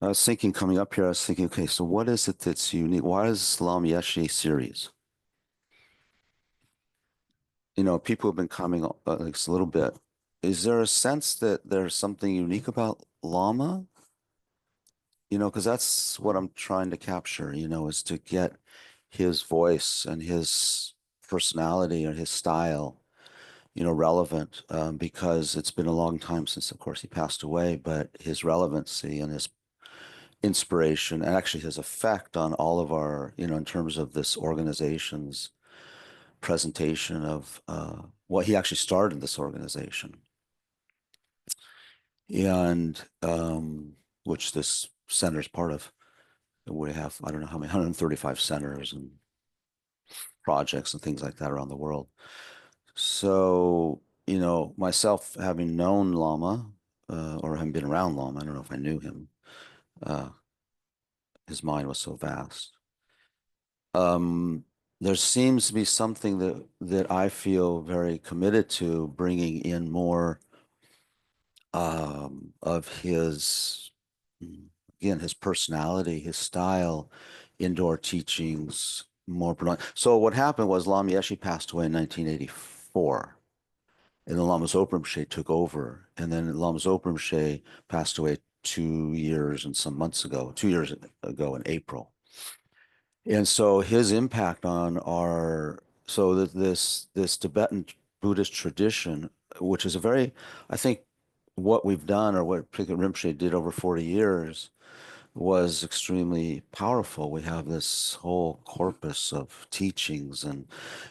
I was thinking coming up here, I was thinking, okay, so what is it that's unique? Why is Lama Yeshe series? People have been coming like a little bit. Is there a sense that there's something unique about Lama? Because that's what I'm trying to capture, is to get his voice and his personality or his style, relevant, because it's been a long time since, of course, he passed away, but his relevancy and his inspiration and actually his effect on all of our, in terms of this organization's presentation of what he actually started this organization and which this center is part of. We have, I don't know how many, 135 centers and projects and things like that around the world. So, myself having known Lama, or having been around Lama, I don't know if I knew him. Uh, his mind was so vast. Um, there seems to be something that I feel very committed to bringing in more of his, again, his personality, his style, indoor teachings, more predominant. So what happened was Lama Yeshe passed away in 1984, and then Lama Zopa Rinpoche took over, and then Lama Zopa Rinpoche passed away 2 years and some months ago, 2 years ago in April. And so his impact on this Tibetan Buddhist tradition, which is a very, I think what we've done or what particularly Rinpoche did over 40 years was extremely powerful. We have this whole corpus of teachings and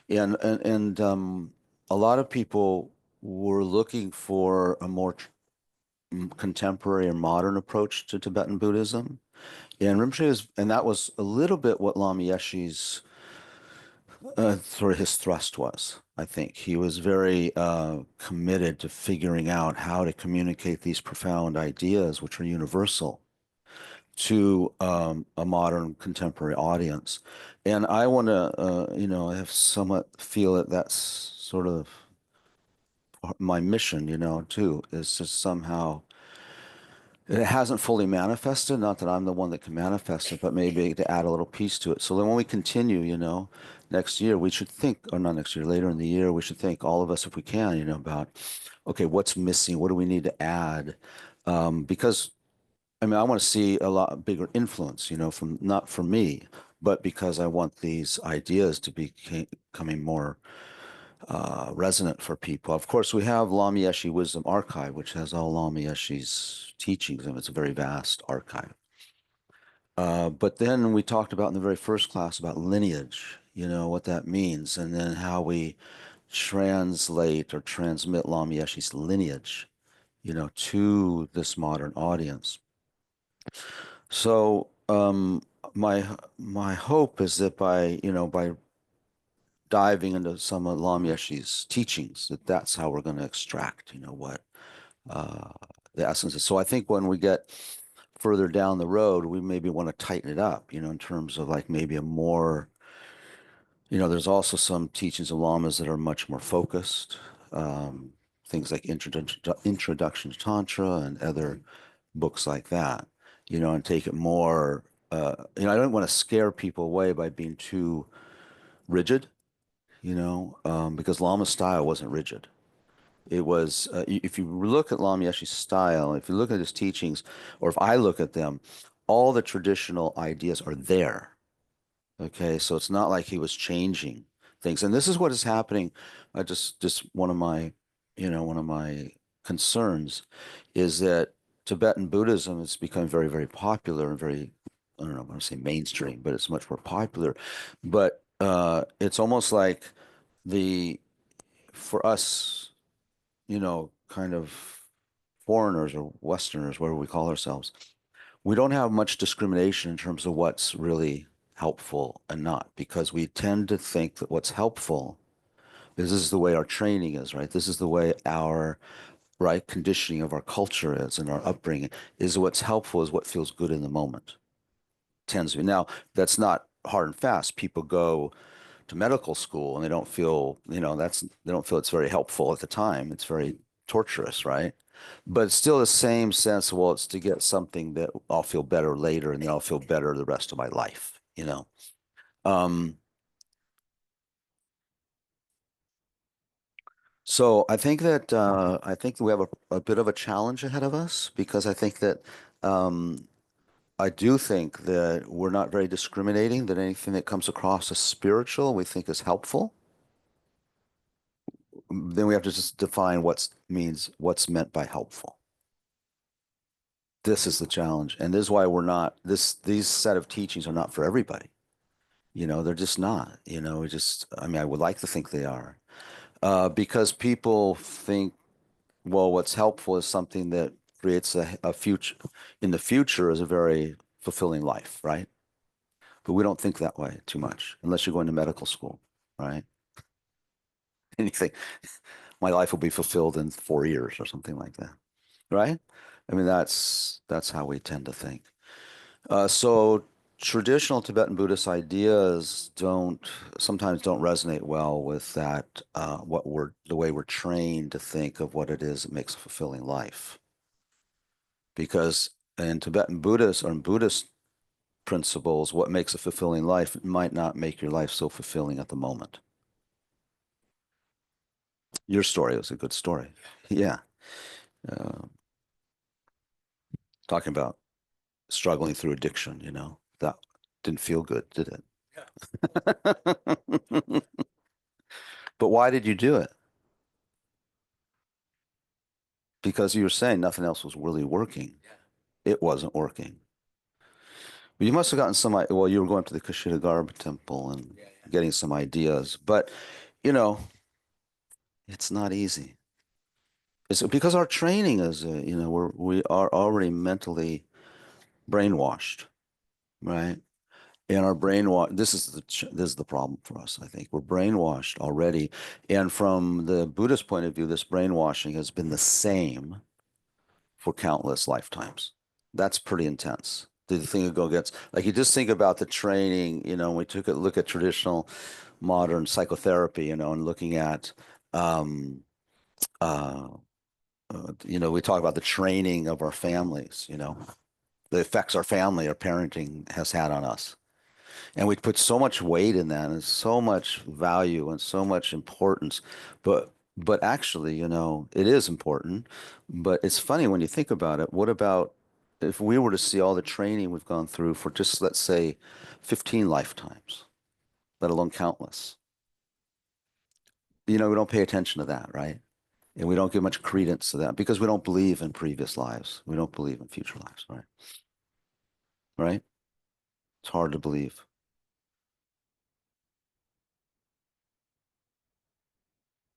a lot of people were looking for a more contemporary or modern approach to Tibetan Buddhism. And and that was a little bit what Lama Yeshe's sort of his thrust was. I think he was very committed to figuring out how to communicate these profound ideas, which are universal, to a modern contemporary audience. And I want to, I have somewhat feel that that's sort of my mission, too, is to somehow it hasn't fully manifested, not that I'm the one that can manifest it, but maybe to add a little piece to it. So then when we continue, next year, we should think, or not next year, later in the year, we should think, all of us, if we can, about, okay, what's missing? What do we need to add? Because, I mean, I want to see a lot bigger influence, from not from me, but because I want these ideas to be becoming more resonant for people. Of course, we have Lama Yeshe Wisdom Archive, which has all Lama Yeshe's teachings, and it's a very vast archive. But then we talked about in the very first class about lineage, what that means, and then how we translate or transmit Lama Yeshe's lineage, to this modern audience. So my hope is that by diving into some of Lama Yeshe's teachings, that's how we're going to extract, what uh, the essence is. So I think when we get further down the road, we maybe want to tighten it up, in terms of like maybe a more, there's also some teachings of lamas that are much more focused. Things like Introduction to Tantra and other books like that, and take it more, I don't want to scare people away by being too rigid, because Lama's style wasn't rigid. It was, if you look at Lama Yeshe's style, if you look at his teachings, or if I look at them, all the traditional ideas are there. Okay, so it's not like he was changing things. And this is what is happening. I just one of my concerns is that Tibetan Buddhism has become very, very popular and very, I don't know, I want to say mainstream, but it's much more popular. But it's almost like the, for us, kind of foreigners or Westerners, whatever we call ourselves, we don't have much discrimination in terms of what's really helpful and not, because we tend to think that what's helpful is this is the way our training is, right? This is the way our right conditioning of our culture is and our upbringing is what's helpful is what feels good in the moment. Tends to be. Now, that's not hard and fast. People go to medical school and they don't feel, they don't feel it's very helpful at the time. It's very torturous, right? But it's still the same sense, well, it's to get something that I'll feel better later and then I'll feel better the rest of my life, you know. Um, so I think we have a bit of a challenge ahead of us because I think that um, I do think that we're not very discriminating, that anything that comes across as spiritual we think is helpful. Then we have to just define what's meant by helpful. This is the challenge. And this is why we're not these set of teachings are not for everybody. You know, they're just not. You know, I mean, I would like to think they are. Because people think, well, what's helpful is something that creates a future in the future is a very fulfilling life, right? But we don't think that way too much unless you're going to medical school, right? And you think my life will be fulfilled in 4 years or something like that, right? I mean, that's how we tend to think. So traditional Tibetan Buddhist ideas don't sometimes don't resonate well with that the way we're trained to think of what it is that makes a fulfilling life. Because in Tibetan Buddhist or in Buddhist principles, what makes a fulfilling life might not make your life so fulfilling at the moment. Your story was a good story. Yeah. Uh, Talking about struggling through addiction, you know, that didn't feel good, did it? But why did you do it? Because you were saying nothing else was really working. It wasn't working. But you must have gotten well, you were going to the Kashidagarba temple and getting some ideas. But, you know, it's not easy. It's because our training is, we are already mentally brainwashed, right? And our brainwash, this is the problem for us, I think. We're brainwashed already. And from the Buddhist point of view, this brainwashing has been the same for countless lifetimes. That's pretty intense. The thing to go against, like you just think about the training, you know, we took a look at traditional modern psychotherapy, you know, and looking at, um, uh, we talk about the training of our families, you know, the effects our family, our parenting has had on us. And we put so much weight in that and so much value and so much importance. But actually, you know, it is important. But it's funny when you think about it. What about if we were to see all the training we've gone through for just, let's say, 15 lifetimes, let alone countless? You know, we don't pay attention to that, right? And we don't give much credence to that because we don't believe in previous lives. We don't believe in future lives, right? Right? It's hard to believe.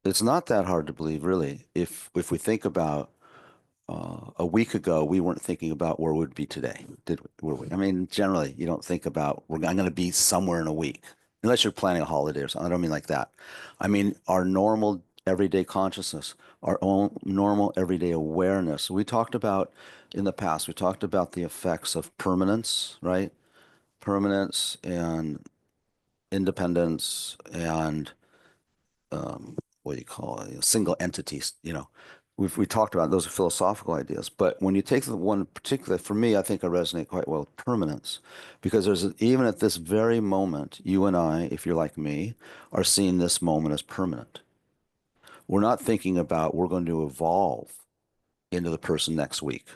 It's not that hard to believe, really. If we think about a week ago, we weren't thinking about where we'd be today, were we? I mean, generally, you don't think about I'm going to be somewhere in a week, unless you're planning a holiday or something. I don't mean like that. I mean our normal everyday consciousness, our own normal everyday awareness. We talked about in the past. We talked about the effects of permanence, right? Permanence and independence and what do you call it, single entities, you know. We talked about those are philosophical ideas, but when you take the one particular, for me, I think I resonate quite well with permanence, because even at this very moment, you and I, if you're like me, are seeing this moment as permanent. We're not thinking about we're going to evolve into the person next week.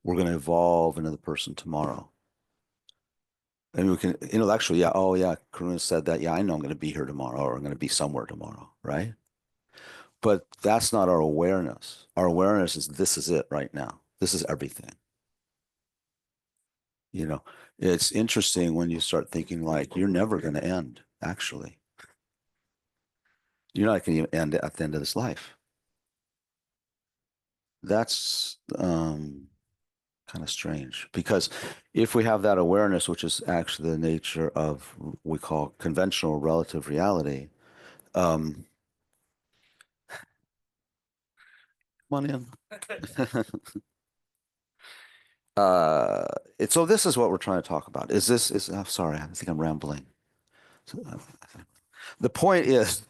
We're going to evolve into the person tomorrow. And we can intellectually, yeah, oh yeah, Karuna said that. Yeah, I know I'm going to be here tomorrow or I'm going to be somewhere tomorrow, right? But that's not our awareness. Our awareness is this is it right now. This is everything. You know, it's interesting when you start thinking like you're never going to end, actually. You're not going to end at the end of this life. That's kind of strange because if we have that awareness, which is actually the nature of we call conventional relative reality, um, come on in. Uh, so this is what we're trying to talk about. I'm sorry, I think I'm rambling. So, the point is,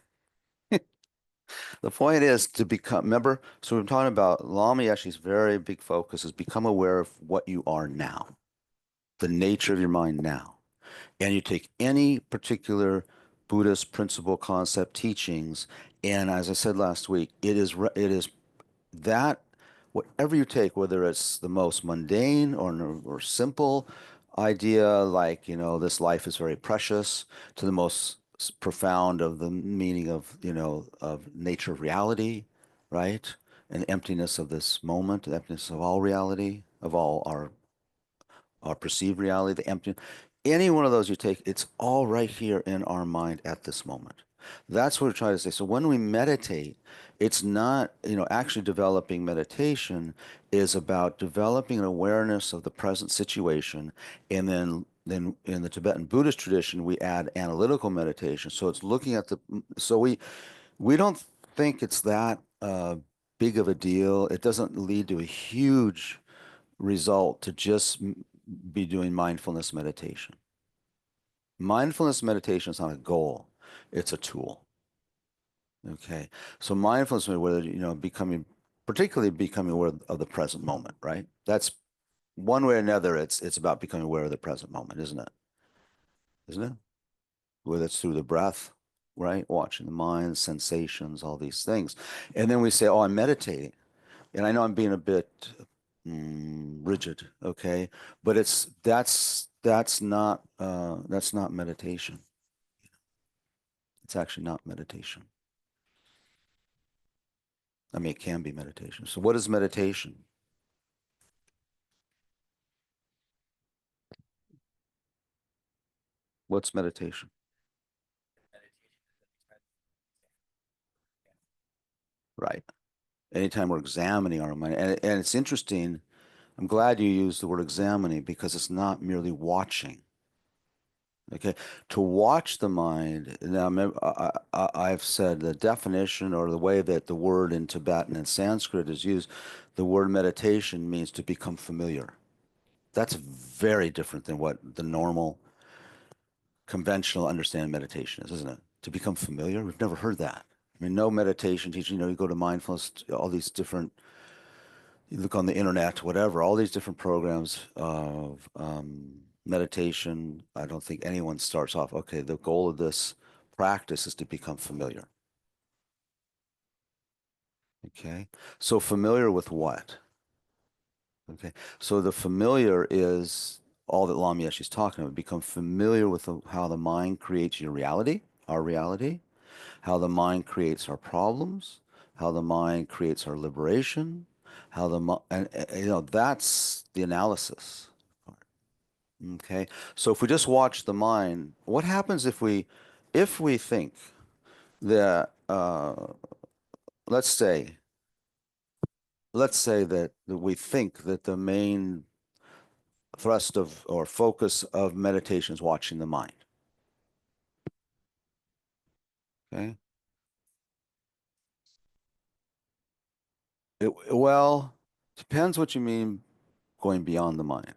The point is to become, remember, so we're talking about Lama Yeshe's very big focus is become aware of what you are now, the nature of your mind now. And you take any particular Buddhist principle, concept, teachings, and as I said last week, it is that whatever you take, whether it's the most mundane or simple idea, like, this life is very precious, to the most profound of the meaning of, of nature of reality, right? And emptiness of this moment, the emptiness of all reality, of all our perceived reality, the empty. Any one of those you take, it's all right here in our mind at this moment. That's what we're trying to say. So when we meditate, it's not, actually developing meditation is about developing an awareness of the present situation. And then in the Tibetan Buddhist tradition, we add analytical meditation. So it's looking at so we don't think it's that big of a deal. It doesn't lead to a huge result to just be doing mindfulness meditation. Mindfulness meditation is not a goal, it's a tool. Okay. So mindfulness, whether, particularly becoming aware of the present moment, right? That's one way or another, it's about becoming aware of the present moment, isn't it? Isn't it? Whether it's through the breath, right? Watching the mind, sensations, all these things. And then we say, oh, I'm meditating. And I know I'm being a bit rigid, okay? But that's not meditation. It's actually not meditation. I mean, it can be meditation. So what is meditation? What's meditation? Right. Anytime we're examining our mind, and it's interesting, I'm glad you used the word examining because it's not merely watching. Okay, to watch the mind. Now, I've said the definition or the way that the word in Tibetan and Sanskrit is used, the word meditation means to become familiar. That's very different than what the normal conventional understanding of meditation is, isn't it? To become familiar, we've never heard that. I mean, no meditation teaching, you go to mindfulness, all these different, you look on the internet, whatever, all these different programs of meditation. I don't think anyone starts off, okay, the goal of this practice is to become familiar. Okay. So familiar with what? Okay. So the familiar is all that Lama Yeshe is talking about. Become familiar with how the mind creates your reality, our reality, how the mind creates our problems, how the mind creates our liberation, how the mind, and that's the analysis part. Okay. So if we just watch the mind, what happens if we think that, let's say, that we think that the main thrust of or focus of meditation is watching the mind. Okay. Well, depends what you mean going beyond the mind.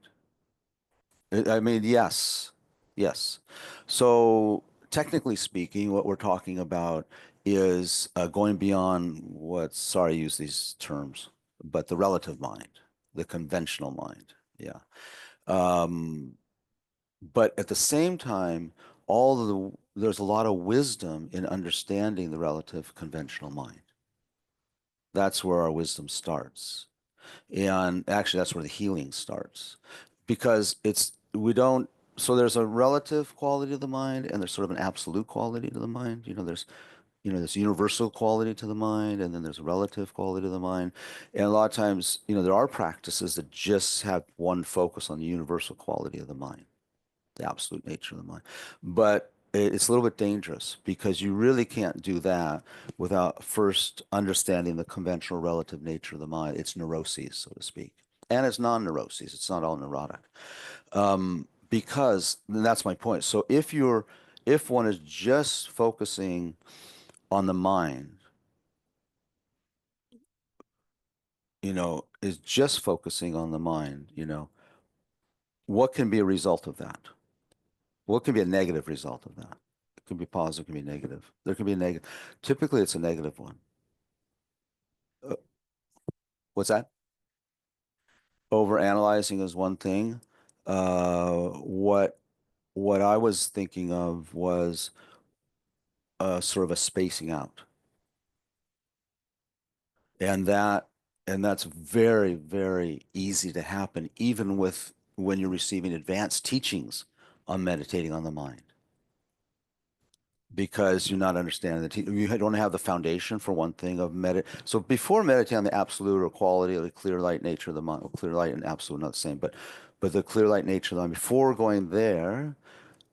I mean, yes, yes. So technically speaking, what we're talking about is going beyond sorry, I use these terms, but the relative mind, the conventional mind. Yeah. Um, but at the same time, there's a lot of wisdom in understanding the relative conventional mind. That's where our wisdom starts. And actually, that's where the healing starts because we don't, so there's a relative quality to the mind and there's sort of an absolute quality to the mind. There's universal quality to the mind and then there's a relative quality to the mind. And a lot of times, there are practices that just have one focus on the universal quality of the mind, the absolute nature of the mind. But it's a little bit dangerous because you really can't do that without first understanding the conventional relative nature of the mind. It's neuroses, so to speak. And it's non-neuroses. It's not all neurotic. Because and that's my point. So if one is just focusing on the mind, is just focusing on the mind, what can be a result of that? What can be a negative result of that? It can be positive, it can be negative. There can be a negative. Typically, it's a negative one. What's that? Over analyzing is one thing. What I was thinking of was sort of a spacing out, and that's very, very easy to happen, even with when you're receiving advanced teachings on meditating on the mind, because you're not understanding you don't have the foundation for one thing of So before meditating on the absolute or quality of the clear light nature of the mind, well, clear light and absolute are not the same, but the clear light nature of the mind. Before going there,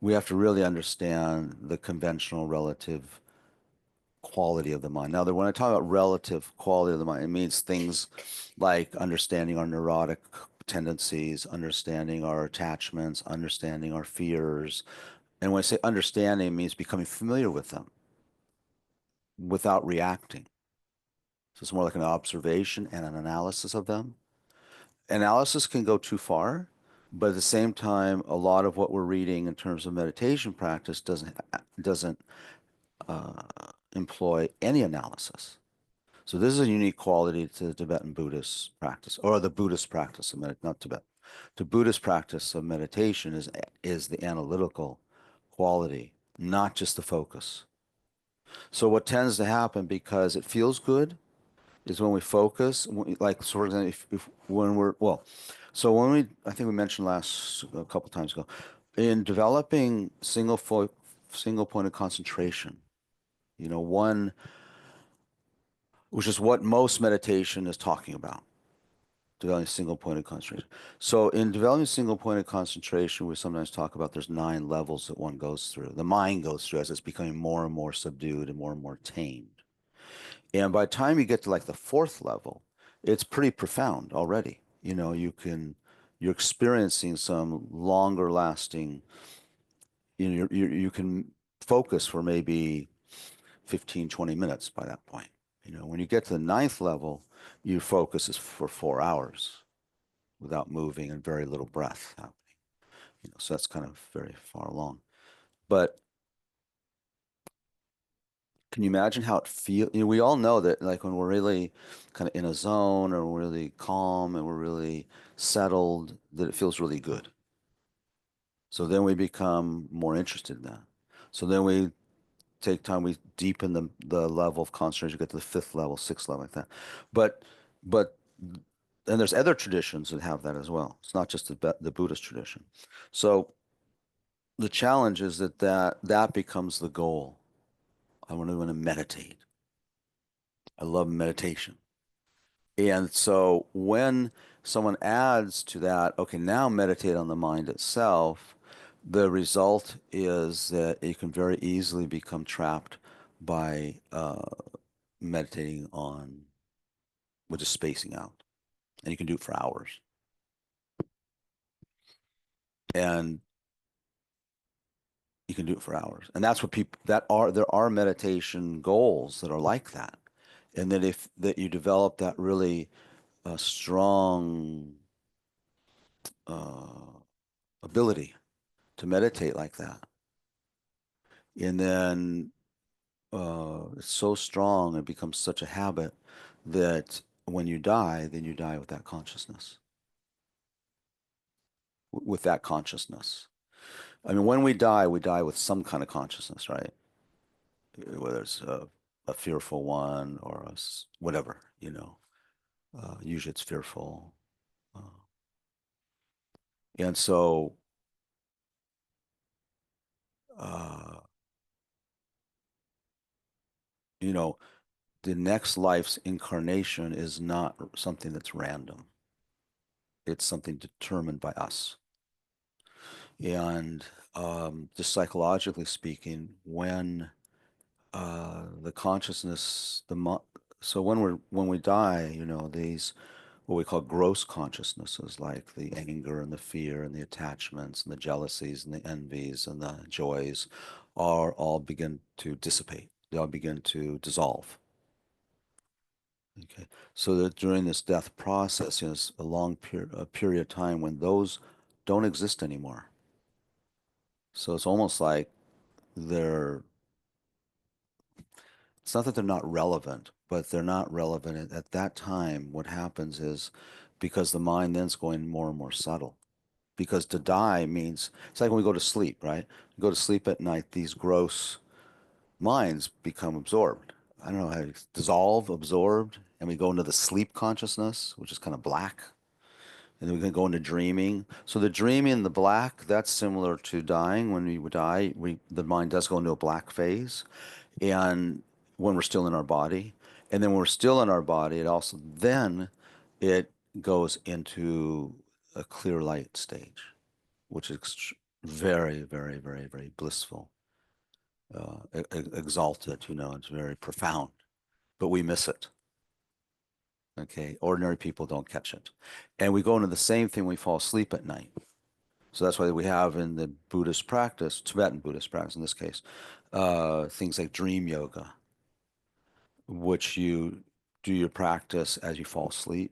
we have to really understand the conventional relative quality of the mind. Now, when I talk about relative quality of the mind, it means things like understanding our neurotic tendencies, understanding our attachments, understanding our fears. And when I say understanding, it means becoming familiar with them without reacting. So it's more like an observation and an analysis of them. Analysis can go too far, but at the same time, a lot of what we're reading in terms of meditation practice doesn't uh, employ any analysis. So this is a unique quality to the Tibetan Buddhist practice, or the Buddhist practice of not Tibet. The Buddhist practice of meditation is the analytical quality, not just the focus. So what tends to happen because it feels good is when we focus, like so for example, if when we're well, so when I think we mentioned last a couple times ago, in developing single point of concentration, one which is what most meditation is talking about, developing single point of concentration. So in developing single point of concentration, we sometimes talk about there's 9 levels that one goes through. The mind goes through as it's becoming more and more subdued and more tamed. And by the time you get to like the fourth level, it's pretty profound already. You're experiencing some longer lasting, you can focus for maybe 15, 20 minutes by that point. When you get to the ninth level, your focus is for 4 hours without moving and very little breath happening. So that's kind of very far along. But can you imagine how it feels? We all know that like when we're really kind of in a zone or we're really calm and we're really settled, that it feels really good. So then we become more interested in that. So then we take time, we deepen the level of concentration, get to the fifth level, sixth level, like that. But but and there's other traditions that have that as well. It's not just the Buddhist tradition. So the challenge is that becomes the goal. I want to meditate. I love meditation. And so when someone adds to that, okay, now meditate on the mind itself, the result is that you can very easily become trapped by meditating on with just spacing out. And you can do it for hours. And you can do it for hours. And that's what people there are meditation goals that are like that. And that if that you develop that really strong uh, ability to meditate like that. And then it's so strong, it becomes such a habit that when you die, then you die with that consciousness. With that consciousness. I mean, when we die with some kind of consciousness, right? Whether it's a fearful one or whatever, usually it's fearful. Uh, and so, uh, you know, the next life's incarnation is not something that's random. It's something determined by us. And just psychologically speaking, when the consciousness, so when we die, these what we call gross consciousnesses, like the anger and the fear and the attachments and the jealousies and the envies and the joys, are all begin to dissipate. They all begin to dissolve. Okay, so that during this death process, is a long period of time when those don't exist anymore. So it's almost like they're, it's not that they're not relevant, but they're not relevant at that time. What happens is because the mind then's going more and more subtle. Because to die means it's like when we go to sleep, right? We go to sleep at night, these gross minds become absorbed. I don't know how to dissolve, absorbed, and we go into the sleep consciousness, which is kind of black, and then we can go into dreaming. So the dreaming in the black, that's similar to dying. When we die, the mind does go into a black phase, and when we're still in our body, and then when we're still in our body, it also then it goes into a clear light stage, which is very, very, very, very blissful, exalted. It's very profound, but we miss it. Okay, ordinary people don't catch it, and we go into the same thing when we fall asleep at night. So that's why we have in the Buddhist practice, Tibetan Buddhist practice in this case, things like dream yoga, which you do your practice as you fall asleep.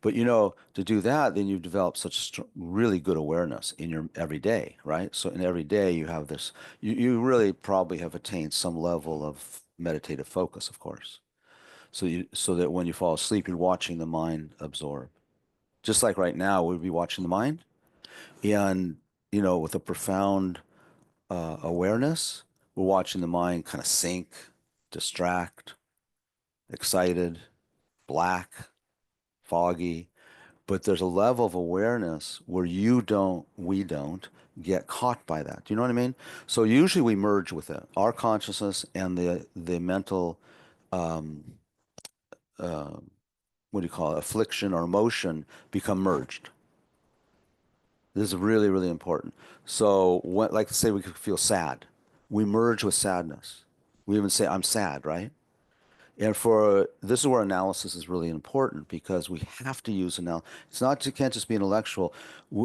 But to do that, then you develop such really good awareness in your everyday, right? So in every day you have this, you really probably have attained some level of meditative focus, of course. So that when you fall asleep, you're watching the mind absorb. Just like right now, we'd be watching the mind, and with a profound awareness, we're watching the mind kind of sink, distract, excited, black, foggy. But there's a level of awareness where we don't get caught by that. Do you know what I mean? So usually we merge with it. Our consciousness and the mental, um, uh, what do you call it, affliction or emotion become merged. This is really, really important. So like say we could feel sad. We merge with sadness. We even say, I'm sad, right? And for this is where analysis is really important because we have to use analysis. It's not you can't just be intellectual.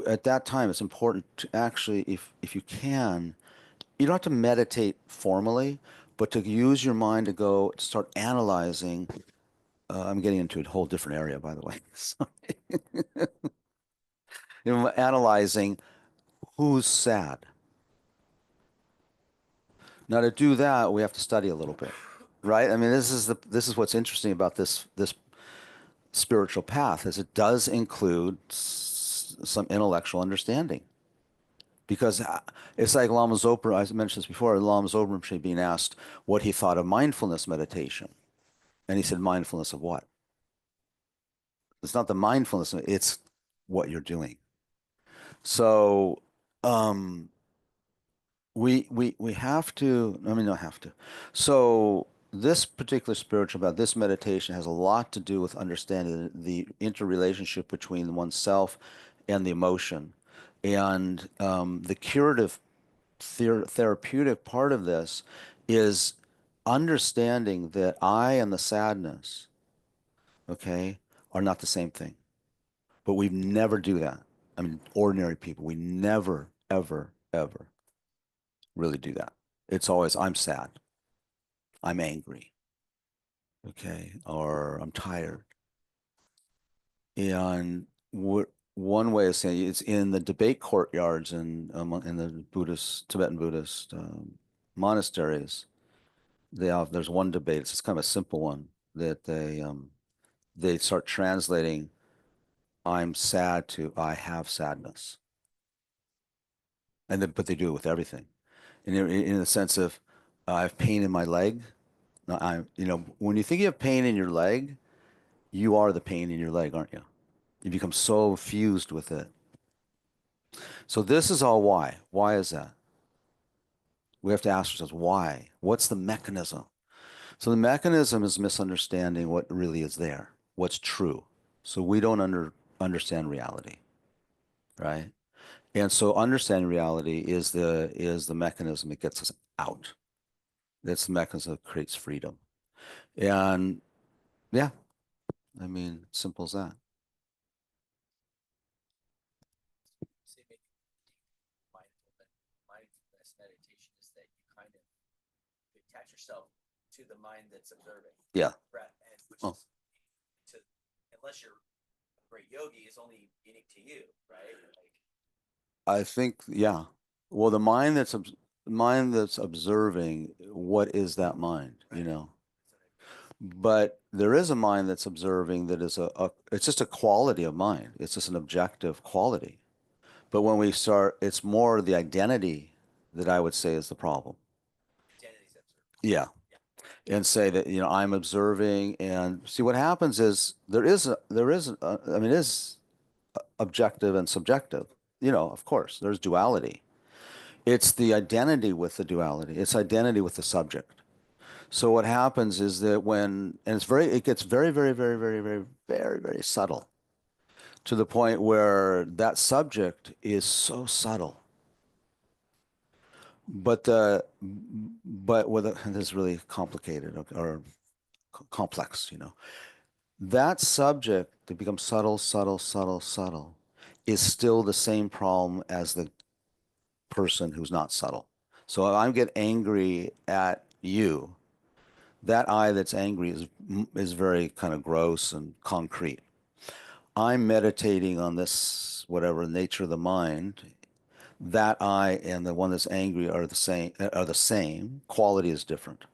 At that time, it's important to actually, if you can, you don't have to meditate formally, but to use your mind to go start analyzing. I'm getting into a whole different area, by the way. So, analyzing who's sad. Now, to do that, we have to study a little bit, right? I mean, this is what's interesting about this spiritual path is it does include some intellectual understanding because it's like Lama Zopa, I mentioned this before, Lama Zopa being asked what he thought of mindfulness meditation. And he said, mindfulness of what? It's not the mindfulness, it's what you're doing. So, um, we have to, I mean, not have to. So this particular spiritual path, this meditation has a lot to do with understanding the interrelationship between oneself and the emotion. And the curative therapeutic part of this is understanding that I and the sadness, okay, are not the same thing. But we never do that. I mean, ordinary people, we never, ever, ever really do that. It's always, I'm sad, I'm angry, okay, or I'm tired. And one way of saying it's in the debate courtyards in the Tibetan Buddhist monasteries. There's one debate. It's kind of a simple one that they start translating "I'm sad" to "I have sadness," but they do it with everything, in the sense of I have pain in my leg. No, when you think you have pain in your leg, you are the pain in your leg, aren't you? You become so fused with it. So this is all why. Why is that? We have to ask ourselves why. What's the mechanism? So the mechanism is misunderstanding what really is there, what's true. So we don't understand reality, right? And so understanding reality is the mechanism that gets us out. That's the mechanism that creates freedom. And yeah, I mean, simple as that. Say maybe mindfulness meditation is that you kind of attach yourself to the mind that's observing Yeah. breath, and which Oh, is to unless you're a great yogi, is only unique to you, right? Like, I think, yeah. Well, the mind that's observing, what is that mind, right. But there is a mind that's observing that is it's just a quality of mind. It's just an objective quality. But when we start, it's more the identity that I would say is the problem. Identities observed. Yeah. Yeah. And say that, I'm observing and see what happens is I mean, it is objective and subjective. Of course, there's duality. It's the identity with the duality. It's identity with the subject. So what happens is that and it gets very, very, very, very, very, very, very subtle to the point where that subject is so subtle. But this is really complicated or complex, That subject that becomes subtle, subtle, subtle, subtle is still the same problem as the person who's not subtle. So if I get angry at you, that I that's angry is very kind of gross and concrete. I'm meditating on this, whatever nature of the mind. That I and the one that's angry are the same. Are the same. Quality is different.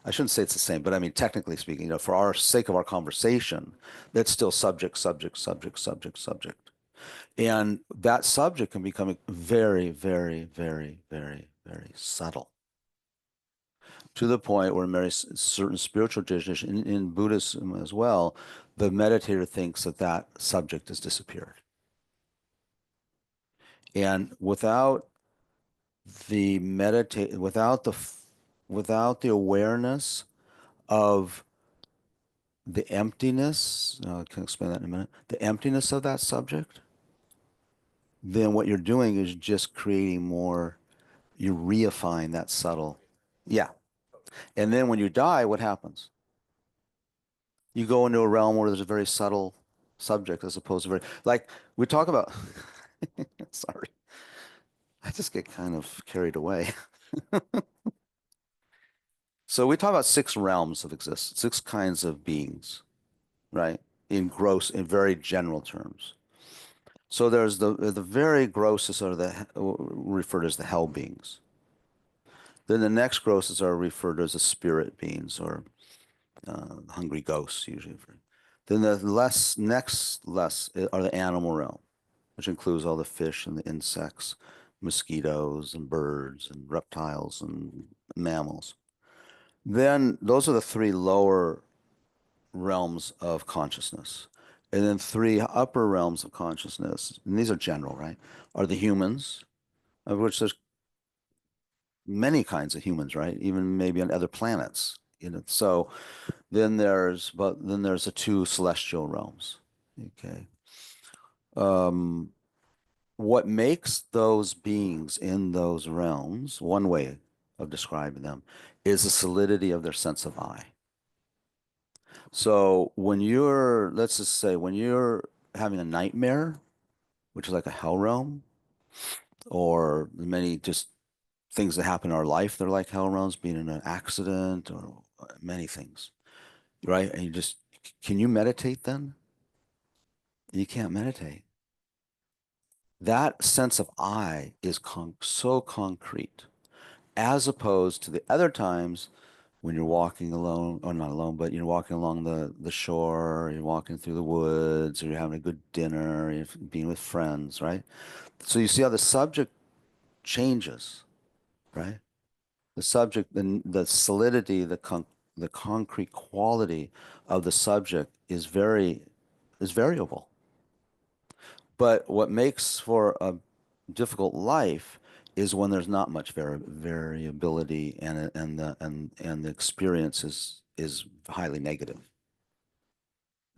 I shouldn't say it's the same, but I mean technically speaking, for our sake of our conversation, that's still subject, subject, subject, subject, subject. And that subject can become very, very, very, very, very subtle to the point where in certain spiritual traditions, in Buddhism as well, the meditator thinks that that subject has disappeared. And without the awareness of the emptiness, I can explain that in a minute, the emptiness of that subject, then what you're doing is just creating more, you're reifying that subtle. Yeah. Totally. And then when you die, what happens? You go into a realm where there's a very subtle subject as opposed to very, like we talk about, sorry, I just get kind of carried away. So we talk about six realms of existence, six kinds of beings, right? In very general terms. So there's the very grossest are referred as the hell beings. Then the next grossest are referred to as the spirit beings or hungry ghosts usually. Then the next less are the animal realm, which includes all the fish and the insects, mosquitoes and birds and reptiles and mammals. Then those are the three lower realms of consciousness. And then three upper realms of consciousness, and these are general, right? Are the humans, of which there's many kinds of humans, right? Even maybe on other planets. So then there's the two celestial realms. Okay. Um, what makes those beings in those realms, one way of describing them, is the solidity of their sense of I. So let's just say, when you're having a nightmare, which is like a hell realm, or many just things that happen in our life, they're like hell realms, being in an accident or many things, right? And can you meditate then? You can't meditate. That sense of I is so concrete, as opposed to the other times when you're walking alone, or not alone, but you're walking along the shore, or you're walking through the woods, or you're having a good dinner, or you're being with friends, right? So you see how the subject changes, right? The subject, the solidity, the concrete quality of the subject is variable. But what makes for a difficult life is when there's not much variability and the experience is highly negative.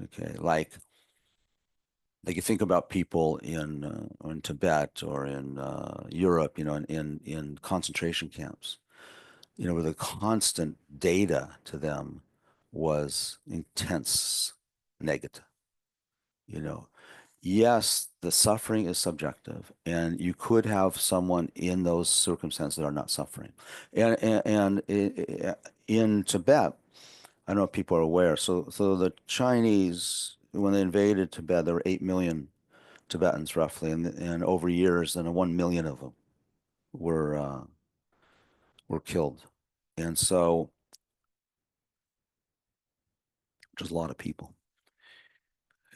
Okay, like you think about people in Tibet or in Europe, in concentration camps, where the constant data to them was intense negative. You know, yes, the suffering is subjective, and you could have someone in those circumstances that are not suffering. And in Tibet, I don't know if people are aware. So the Chinese, when they invaded Tibet, there were 8 million Tibetans roughly, and over years, then 1 million of them were uh, were killed. And so which is a lot of people.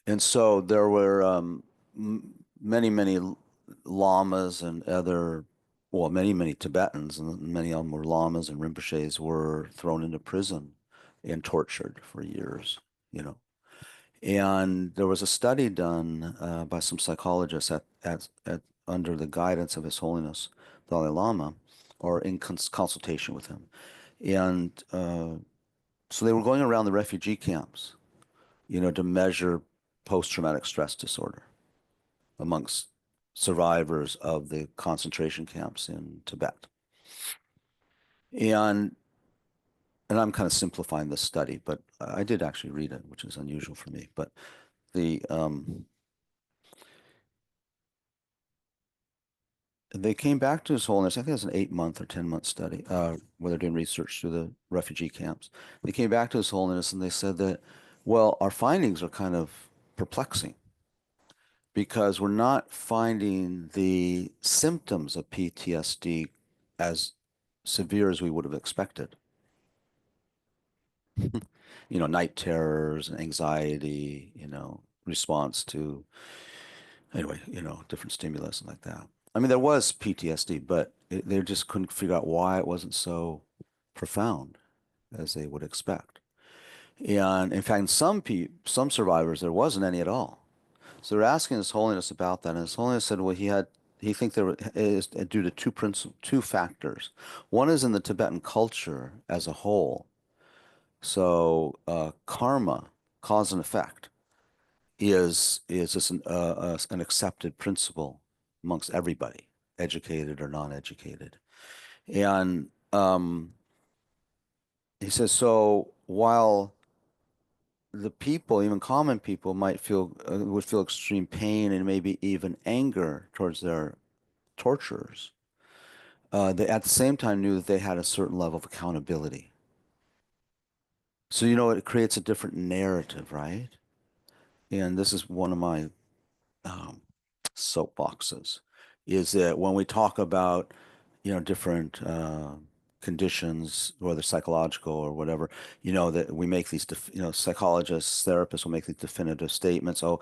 And so there were many lamas and other, well, many Tibetans, and many of them were lamas and rinpoches were thrown into prison and tortured for years, you know. And there was a study done by some psychologists at under the guidance of His Holiness Dalai Lama, or in consultation with him. And so they were going around the refugee camps, to measure post-traumatic stress disorder amongst survivors of the concentration camps in Tibet. And and I'm kind of simplifying this study, but I did actually read it, which is unusual for me. But the they came back to His Holiness. I think it was an 8 month or 10 month study, where they're doing research through the refugee camps. They came back to His Holiness and they said that, well, our findings are kind of perplexing because we're not finding the symptoms of PTSD as severe as we would have expected. Night terrors and anxiety, response to, anyway, different stimulus and like that. I mean, there was PTSD, but they just couldn't figure out why it wasn't so profound as they would expect. And in fact, in some survivors, there wasn't any at all. So they're asking His Holiness about that, and His Holiness said, well, he think there is due to two factors. One is in the Tibetan culture as a whole. So karma, cause and effect, is just an accepted principle amongst everybody, educated or non-educated. And he says, so while the people, even common people, would feel extreme pain and maybe even anger towards their torturers, they at the same time knew that they had a certain level of accountability. So, it creates a different narrative, right? And this is one of my um, soapboxes, is that when we talk about, different conditions, whether psychological or whatever, that we make these, psychologists, therapists will make these definitive statements. Oh,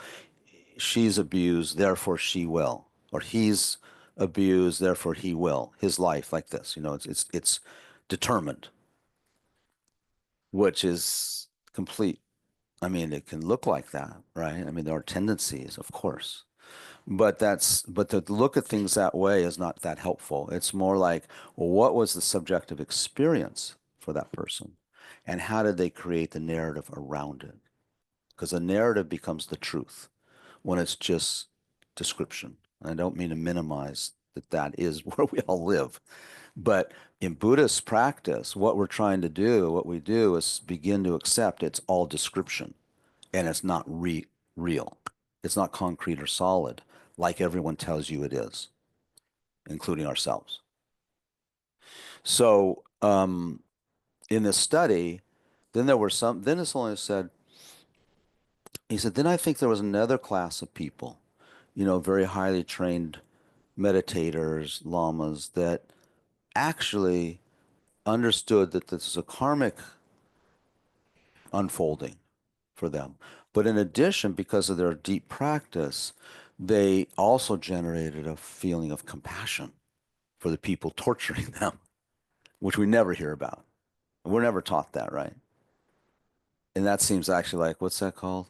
she's abused, therefore she will, or he's abused, therefore he will. His life like this, it's determined, which is complete. I mean, it can look like that, right? I mean, there are tendencies, of course. But to look at things that way is not that helpful. It's more like, well, what was the subjective experience for that person? And how did they create the narrative around it? Because the narrative becomes the truth when it's just description. I don't mean to minimize that that is where we all live. But in Buddhist practice, what we do is begin to accept it's all description and it's not real. It's not concrete or solid like everyone tells you it is, including ourselves. So, in this study, then this only said, he said, then I think there was another class of people, very highly trained meditators, lamas, that actually understood that this is a karmic unfolding for them. But in addition, because of their deep practice, they also generated a feeling of compassion for the people torturing them, which we never hear about. We're never taught that, right? And that seems actually like, what's that called?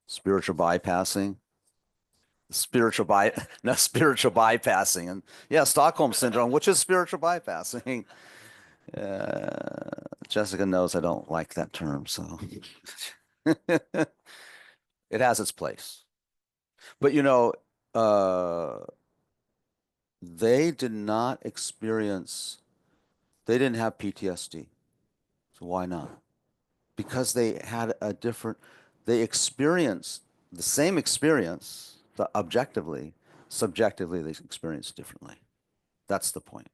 Spiritual bypassing? No, spiritual bypassing. And yeah, Stockholm syndrome, which is spiritual bypassing. Jessica knows I don't like that term, so it has its place. But uh, they did not experience, they didn't have PTSD. So why not? Because they had they experienced the same experience, objectively, subjectively, they experienced differently. That's the point.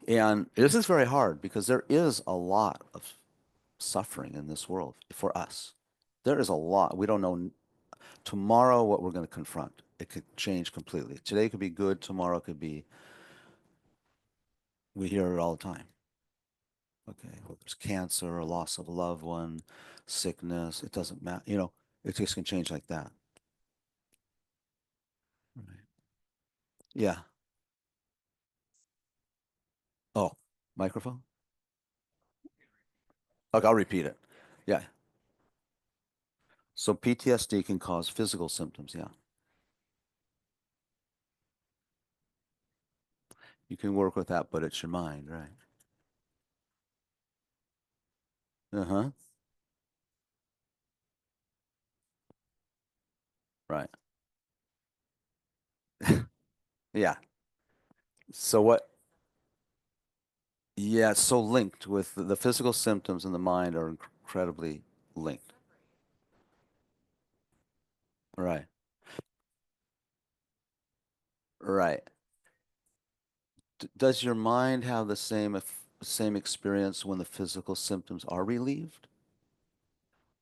And this is very hard because there is a lot of suffering in this world for us. There is a lot. We don't know tomorrow what we're going to confront. It could change completely. Today could be good, tomorrow could be, we hear it all the time. Okay, whether it's cancer or loss of a loved one, sickness, it doesn't matter. It just can change like that. Right. Yeah. Oh, microphone? Okay, I'll repeat it. Yeah. So PTSD can cause physical symptoms. Yeah. You can work with that, but it's your mind, right? Uh-huh. Right. Yeah. So what? Yeah, it's so linked with the physical symptoms and the mind are incredibly linked. Right. Right. Does your mind have the same experience when the physical symptoms are relieved?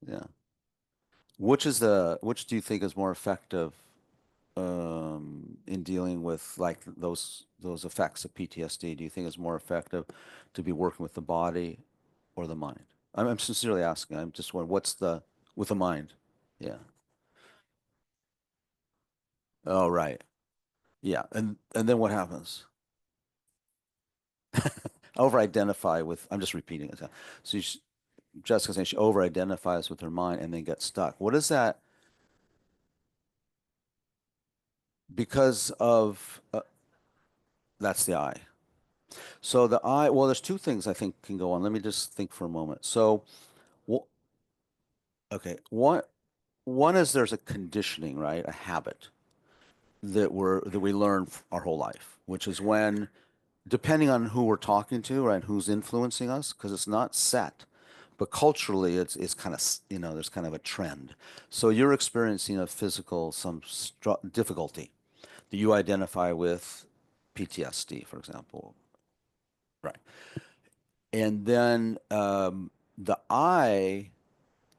Yeah. Which do you think is more effective in dealing with like those effects of PTSD? Do you think it's more effective to be working with the body or the mind? I'm sincerely asking. I'm just wondering what's the with the mind? Yeah. Oh, right. Yeah. And then what happens? Over-identify with, I'm just repeating it. So Jessica's saying she over-identifies with her mind and then gets stuck. What is that? Because of that's the I. So the I, well, there's two things I think can go on. Let me just think for a moment. So, wh- okay, one is there's a conditioning, right? A habit that we learn our whole life, which is when, depending on who we're talking to, right, who's influencing us, because it's not set, but culturally it's kind of, there's kind of a trend. So you're experiencing a physical some difficulty that you identify with PTSD, for example. Right. And then the I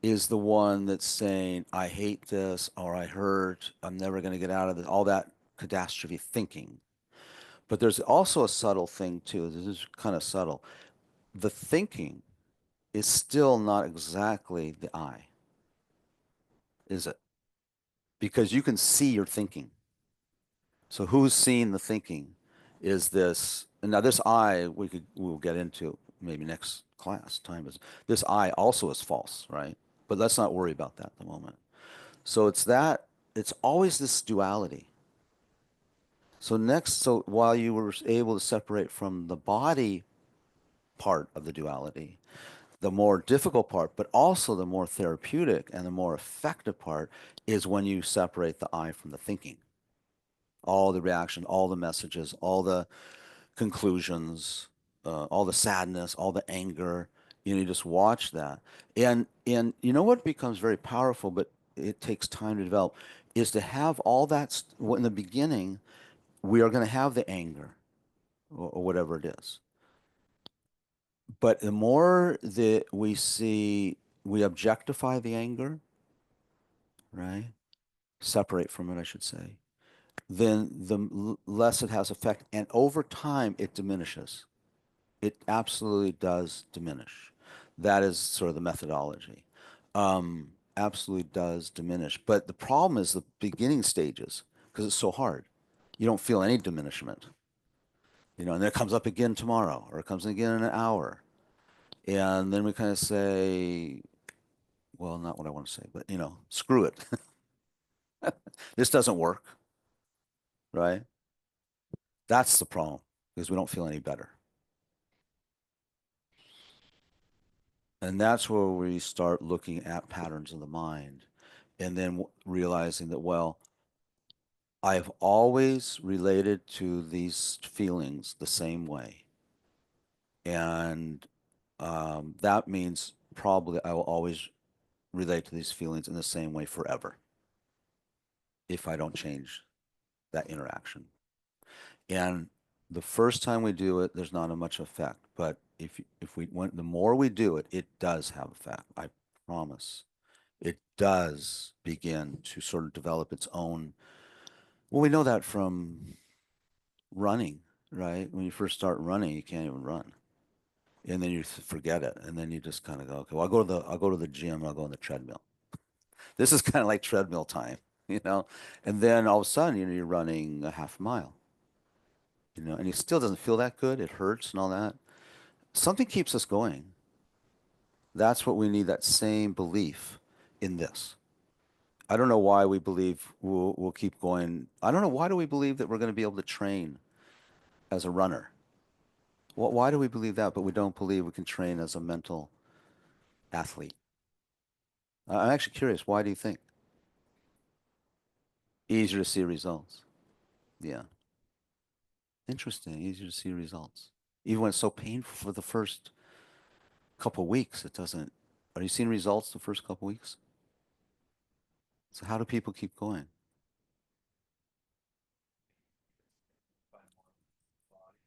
is the one that's saying, I hate this, or I hurt, I'm never going to get out of this, all that catastrophe thinking. But there's also a subtle thing too. This is kind of subtle. The thinking is still not exactly the I, is it? Because you can see your thinking. So who's seeing the thinking is this, and now this I we'll get into maybe next class time is this I also is false, right? But let's not worry about that at the moment. So it's always this duality. So while you were able to separate from the body part of the duality, the more difficult part, but also the more therapeutic and the more effective part is when you separate the I from the thinking. All the reaction, all the messages, all the conclusions, all the sadness, all the anger. You just watch that. And you know what becomes very powerful, but it takes time to develop, is to have all that in the beginning, we are going to have the anger or whatever it is. But the more that we see, we objectify the anger, right? Separate from it, I should say. Then the less it has effect. And over time, it diminishes. It absolutely does diminish. That is sort of the methodology. Absolutely does diminish. But the problem is the beginning stages because it's so hard. You don't feel any diminishment, and then it comes up again tomorrow or it comes again in an hour. And then we kind of say, well, not what I want to say, but screw it. This doesn't work, right? That's the problem because we don't feel any better. And that's where we start looking at patterns of the mind and then realizing that, well, I've always related to these feelings the same way. And that means probably I will always relate to these feelings in the same way forever if I don't change that interaction. And the first time we do it, there's not a much effect. But if we went, the more we do it, it does have effect. I promise. It does begin to sort of develop its own. Well, we know that from running, right? When you first start running, you can't even run. and then you forget it, and then you just kind of go, okay, well, I'll go to the gym, I'll go on the treadmill. This is kind of like treadmill time, you know, and then all of a sudden, you're running a half mile, and it still doesn't feel that good. It hurts and all that. Something keeps us going. That's what we need, that same belief in this. I don't know why we believe we'll keep going. I don't know, why do we believe that we're going to be able to train as a runner? Why do we believe that, but we don't believe we can train as a mental athlete? I'm actually curious. Why do you think? Easier to see results. Yeah. Interesting. Easier to see results. Even when it's so painful for the first couple weeks, it doesn't. Are you seeing results the first couple weeks? So how do people keep going? Find more of the body.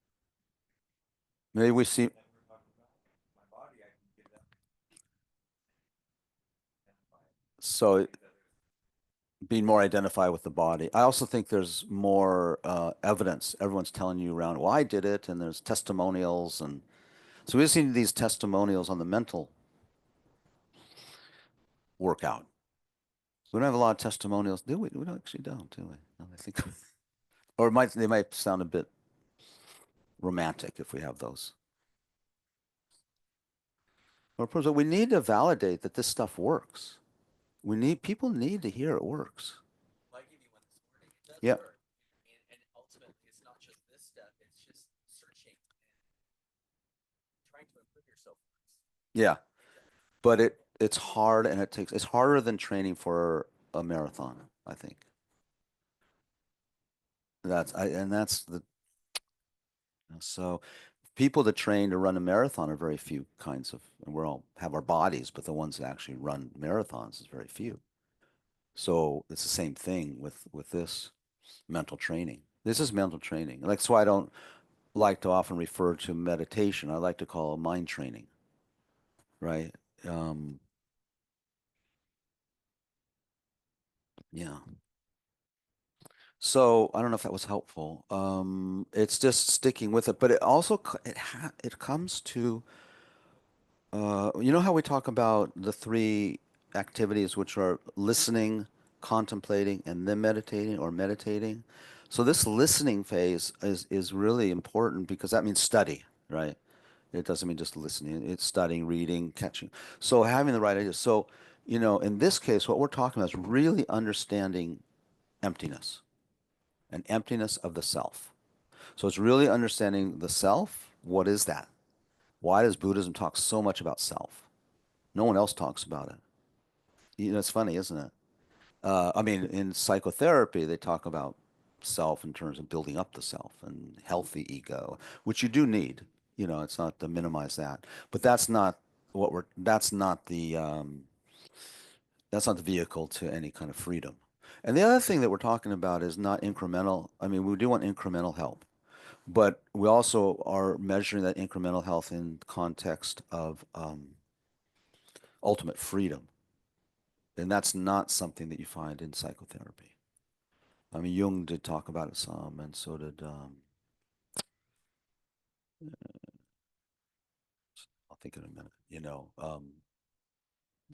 Maybe we see. Like we're talking about, my body, I can get up and find So these others. being more identified with the body. I also think there's more evidence. Everyone's telling you around, well, I did it, and there's testimonials, and so we've seen these testimonials on the mental workout. We don't have a lot of testimonials, do we? We don't actually don't, do we? No, I think, or they might sound a bit romantic if we have those. Or we need to validate that this stuff works. People need to hear it works. Well, I give you one this morning. It does Yeah, work. And ultimately, it's not just this step, it's just searching and trying to improve yourself works. yeah. It does. But it's hard, and it's harder than training for a marathon, I think. That's the so people that train to run a marathon are very few kinds of, and we all have our bodies, but the ones that actually run marathons is very few. So it's the same thing with this mental training. This is mental training. Like, that's why I don't like to often refer to meditation. I like to call it mind training, right? Um, yeah. So I don't know if that was helpful. It's just sticking with it, but it also it comes to you know how we talk about the three activities, which are listening, contemplating, and then meditating or meditating. So this listening phase is really important because that means study, right? It doesn't mean just listening. It's studying, reading, catching. So having the right ideas. So, in this case, what we're talking about is really understanding emptiness, and emptiness of the self. So it's really understanding the self. What is that? Why does Buddhism talk so much about self? No one else talks about it. It's funny, isn't it? I mean, in psychotherapy, they talk about self in terms of building up the self and healthy ego, which you do need. It's not to minimize that, but that's not the vehicle to any kind of freedom. And the other thing that we're talking about is not incremental. I mean, we do want incremental help, but we also are measuring that incremental health in context of ultimate freedom. And that's not something that you find in psychotherapy. I mean, Jung did talk about it some, and so did, I'll think in a minute,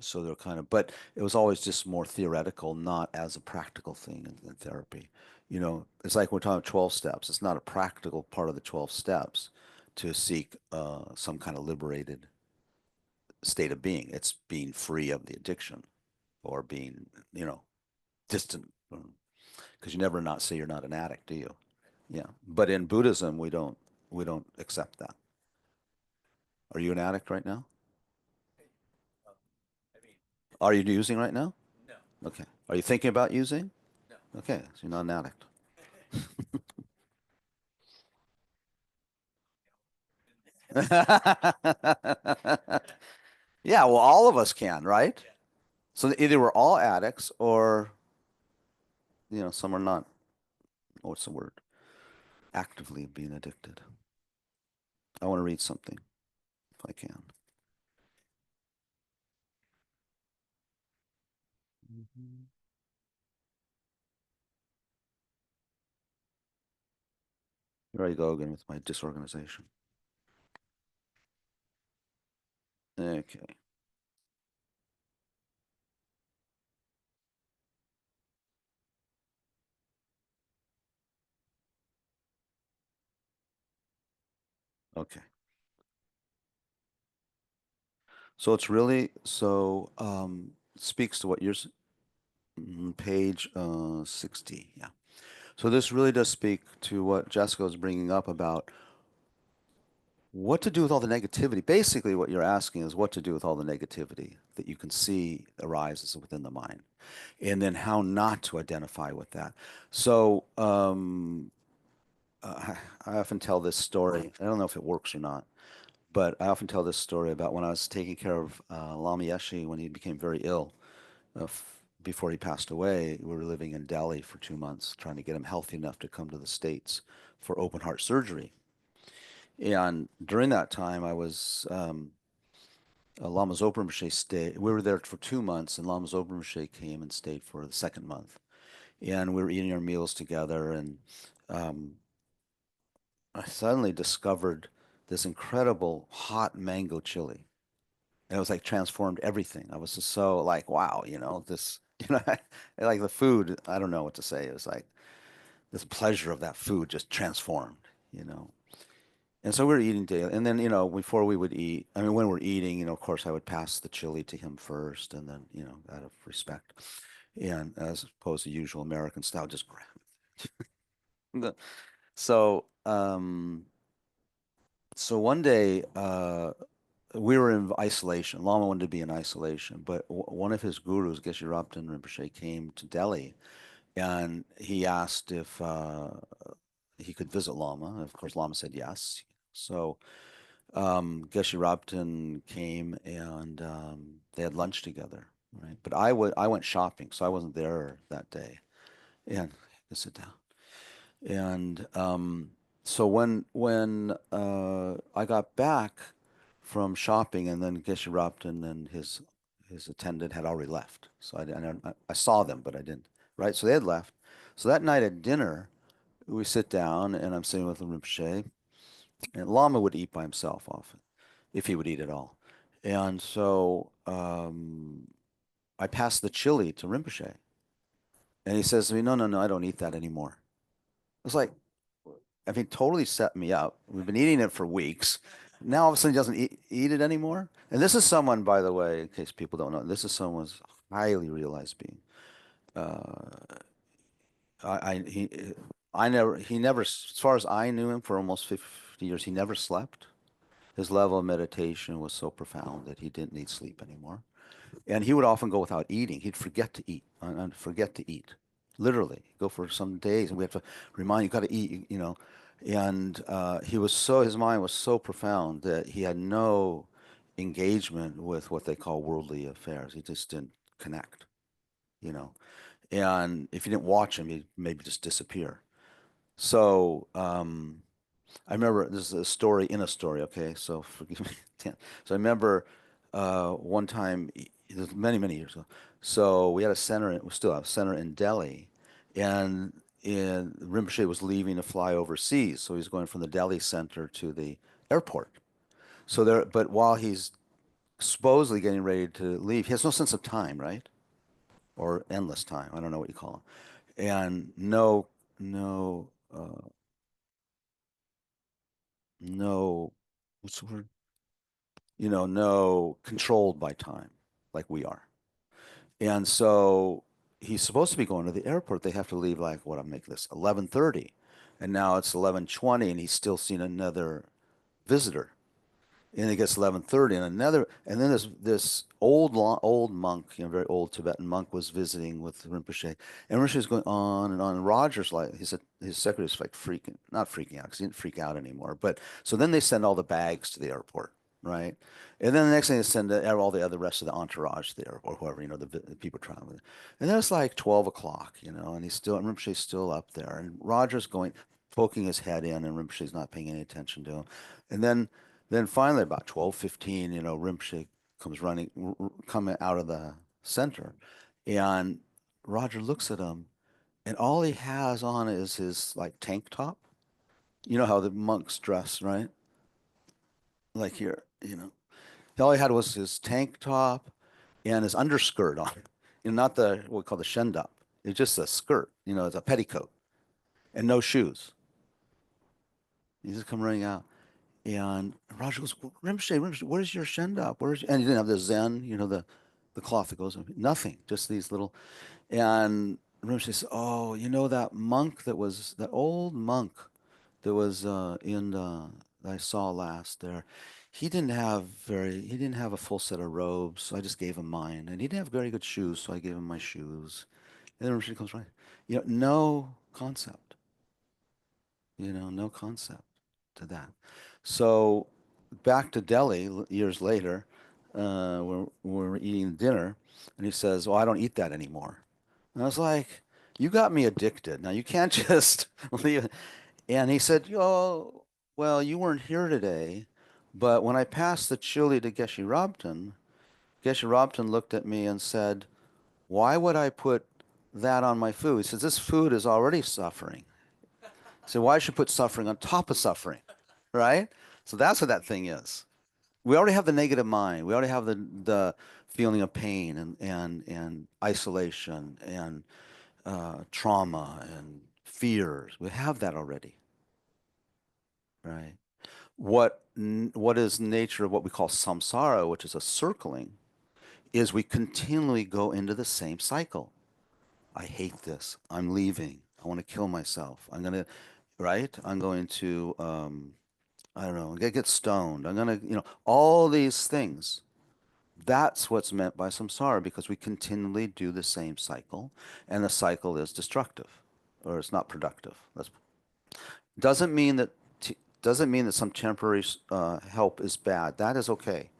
so they're kind of, but it was always just more theoretical, not as a practical thing in therapy. It's like we're talking about 12 steps. It's not a practical part of the 12 steps to seek some kind of liberated state of being. It's being free of the addiction or being, distant. Because you never not say you're not an addict, do you? Yeah. But in Buddhism, we don't accept that. Are you an addict right now? Hey, um, I mean, Are you using right now? no, Okay. Are you thinking about using? no. Okay, so you're not an addict. Yeah, well, all of us can, right? Yeah. So either we're all addicts or, some are not, what's the word? Actively being addicted. I want to read something if I can. Mhm. Here I go again with my disorganization. Okay. Okay. So it's really it speaks to what page 60. Yeah. So this really does speak to what Jessica was bringing up about what to do with all the negativity. Basically, what you're asking is what to do with all the negativity that you can see arises within the mind, and then how not to identify with that. So I often tell this story. I don't know if it works or not, but I often tell this story about when I was taking care of Lama Yeshe when he became very ill. Before he passed away, we were living in Delhi for 2 months, trying to get him healthy enough to come to the States for open heart surgery. And during that time, I was Lama Zopa stayed. We were there for 2 months, and Lama Zopa came and stayed for the second month. And we were eating our meals together, and um, I suddenly discovered this incredible hot mango chili. And it was like transformed everything. I was just so like, wow, this, like the food, I don't know what to say. It was like this pleasure of that food just transformed, you know. And so we were eating daily. And then, before we would eat, I mean, when we're eating, of course, I would pass the chili to him first and then, out of respect. And as opposed to usual American style, just grab it. So, so one day, we were in isolation. Lama wanted to be in isolation, but one of his gurus, Geshe Rabten Rinpoche, came to Delhi and he asked if he could visit Lama. Of course, Lama said yes. So Geshe Rabten came and they had lunch together, right? But I went shopping, so I wasn't there that day. And sit down. And so when I got back from shopping, and then Geshe Rabten and his attendant had already left. So I saw them, but I didn't. Right? So they had left. So that night at dinner, we sit down, and I'm sitting with Rinpoche, and Lama would eat by himself often, if he would eat at all. And so I passed the chili to Rinpoche, and he says to me, "No, no, no, I don't eat that anymore." It's like, I mean, totally set me up. We've been eating it for weeks. Now all of a sudden he doesn't eat it anymore. And this is someone, by the way, in case people don't know, this is someone's highly realized being. Uh, I he I never he never as far as I knew him for almost 50 years, he never slept. His level of meditation was so profound that he didn't need sleep anymore. And he would often go without eating. He'd forget to eat, and forget to eat, literally. Go for some days, and we have to remind you, got to eat, And his mind was so profound that he had no engagement with what they call worldly affairs. He just didn't connect, you know. And if you didn't watch him, he'd maybe just disappear. So I remember this is a story in a story. Okay, so forgive me. So I remember one time, this was many many years ago. So we had a center. We still have a center in Delhi, and Rinpoche was leaving to fly overseas. So he's going from the Delhi center to the airport. But while he's supposedly getting ready to leave, he has no sense of time, right? Or endless time. I don't know what you call it, and no, no, what's the word? No controlled by time like we are. And so he's supposed to be going to the airport. They have to leave like what I'm making this 11:30. And now it's 11:20 and he's still seen another visitor. And it gets 11:30 and then this old monk, very old Tibetan monk was visiting with Rinpoche. And Rinpoche's going on and on. And Roger's like, he said his secretary's like not freaking out because he didn't freak out anymore. But so then they send all the bags to the airport, right? And then the next thing they send all the other rest of the entourage to the airport, whoever, the people traveling. And then it's like 12 o'clock, and and Rinpoche's still up there. And Roger's poking his head in, and Rinpoche's not paying any attention to him. And then finally, about 12:15, Rinpoche comes coming out of the center, and Roger looks at him, and all he has on is his like tank top. You know how the monks dress, right? Like here. All he had was his tank top and his underskirt on, not the what we call the shendap. It's just a skirt, it's a petticoat and no shoes. He just come running out. And Roger goes, Rinpoche, Rinpoche, where's your shendap? And he didn't have the Zen, the cloth that goes, nothing, just these little. And Rinpoche says, oh, that old monk that was that I saw last there. He didn't have a full set of robes, so I just gave him mine. And he didn't have very good shoes, so I gave him my shoes. And then Rinpoche comes right, no concept, no concept to that. So back to Delhi years later, we're eating dinner, and he says, "Well, I don't eat that anymore." And I was like, "You got me addicted. Now you can't just leave." And he said, "Oh, well, you weren't here today, but when I passed the chili to Geshe Rabton looked at me and said, 'Why would I put that on my food?' He says, 'This food is already suffering. So why should I put suffering on top of suffering?'" Right? So that's what that thing is. We already have the negative mind. We already have the feeling of pain and isolation and trauma and fears. We have that already, right? What is nature of what we call samsara, which is a circling, is we continually go into the same cycle. I hate this. I'm leaving. I want to kill myself. Right? I'm going to, I don't know, get stoned. I'm gonna, all these things. That's what's meant by samsara because we continually do the same cycle, and the cycle is destructive, or it's not productive. That's doesn't mean that doesn't mean that some temporary help is bad. That is okay.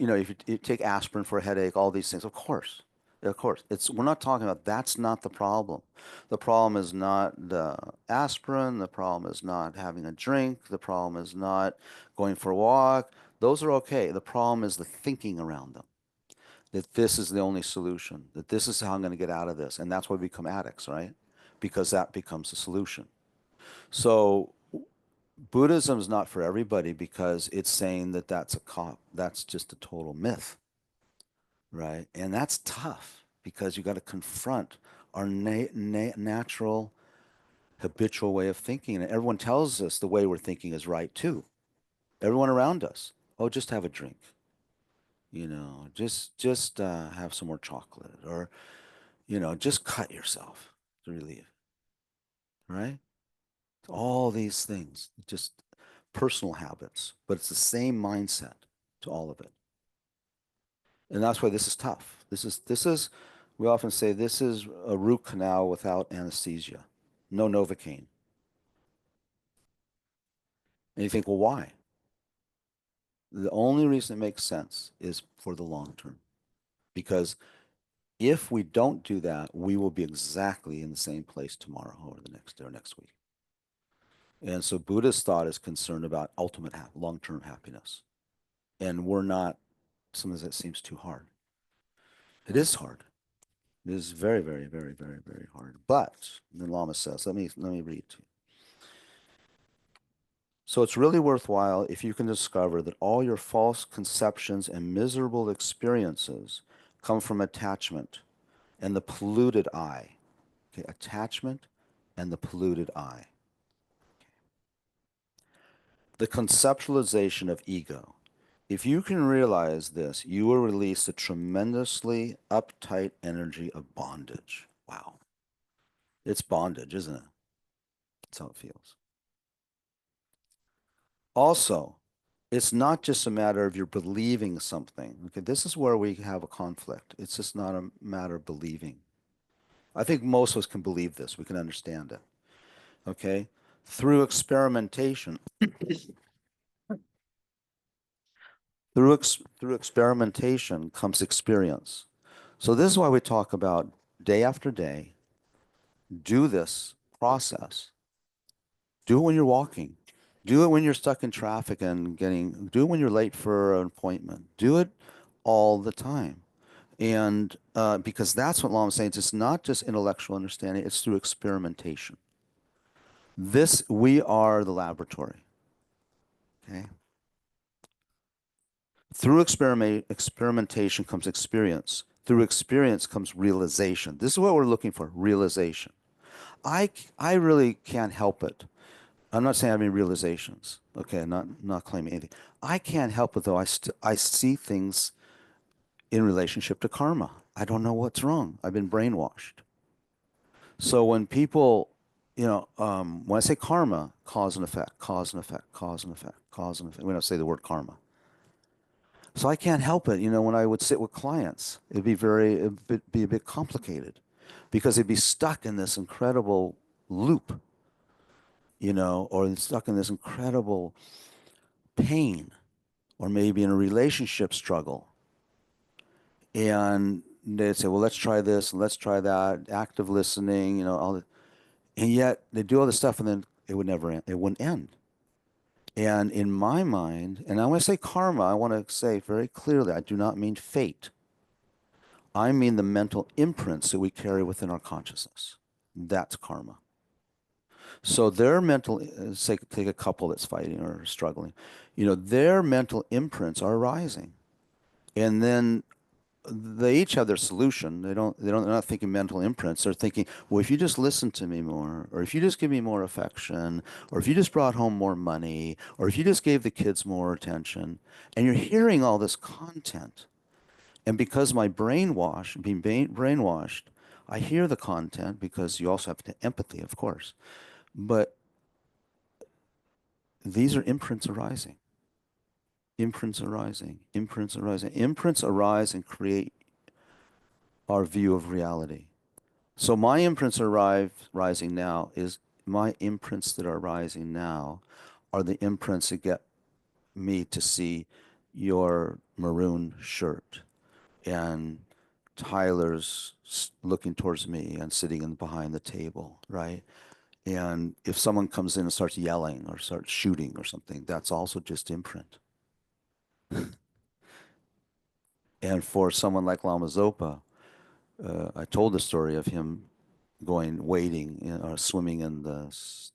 If you take aspirin for a headache, all these things, of course, we're not talking about that's not the problem. The problem is not the aspirin. The problem is not having a drink. The problem is not going for a walk. Those are okay. The problem is the thinking around them. That this is the only solution. That this is how I'm going to get out of this, and that's why we become addicts, right? Because that becomes the solution. So Buddhism is not for everybody because it's saying that that's just a total myth, right? And that's tough because you got to confront our natural habitual way of thinking. And everyone tells us the way we're thinking is right too. Everyone around us, oh, just have a drink, just have some more chocolate, or just cut yourself to relieve, right? All these things, just personal habits, but it's the same mindset to all of it. And that's why this is tough. We often say this is a root canal without anesthesia, no Novocaine. And you think, well, why? The only reason it makes sense is for the long term. Because if we don't do that, we will be exactly in the same place tomorrow or the next day or next week. And so Buddhist thought is concerned about ultimate long-term happiness. And we're not, sometimes that seems too hard. It is hard. It is very, very, very, very, very hard. But the Lama says, let me read to you. So it's really worthwhile if you can discover that all your false conceptions and miserable experiences come from attachment and the polluted I. Okay, attachment and the polluted I. The conceptualization of ego. If you can realize this, you will release the tremendously uptight energy of bondage. Wow. It's bondage, isn't it? That's how it feels. Also, it's not just a matter of you're believing something. Okay, this is where we have a conflict. It's just not a matter of believing. I think most of us can believe this. We can understand it. Okay? Through experimentation, through experimentation comes experience. So this is why we talk about day after day, do this process. Do it when you're walking. Do it when you're stuck in traffic and do it when you're late for an appointment. Do it all the time. And because that's what Lama is saying, it's not just intellectual understanding, it's through experimentation. We are the laboratory. Okay. Through experimentation comes experience. Through experience comes realization. This is what we're looking for, realization. I really can't help it. I'm not saying I have any realizations. Okay, not claiming anything. I can't help it though. I see things in relationship to karma. I don't know what's wrong. I've been brainwashed. So when people, when I say karma, cause and effect, cause and effect, cause and effect, cause and effect. We don't say the word karma. So I can't help it. When I would sit with clients, it'd be a bit complicated because they'd be stuck in this incredible loop, or stuck in this incredible pain, or maybe in a relationship struggle. And they'd say, well, let's try this and let's try that, active listening, and yet they do all this stuff and then it would never end. It wouldn't end. And in my mind, and I want to say karma, I want to say very clearly, I do not mean fate. I mean the mental imprints that we carry within our consciousness. That's karma. So their mental, say, take a couple that's fighting or struggling, their mental imprints are rising. And then they each have their solution. They're not thinking mental imprints. They're thinking, well, if you just listen to me more, or if you just give me more affection, or if you just brought home more money, or if you just gave the kids more attention, and you're hearing all this content. And because my being brainwashed, I hear the content because you also have to empathy, of course. But these are imprints arising. Imprints arising. Imprints arising. Imprints arise and create our view of reality. So my imprints rising now is my imprints that are rising now are the imprints that get me to see your maroon shirt and Tyler's looking towards me and sitting behind the table, right? And if someone comes in and starts yelling or starts shooting or something, that's also just imprint. And for someone like Lama Zopa, I told the story of him wading or swimming in this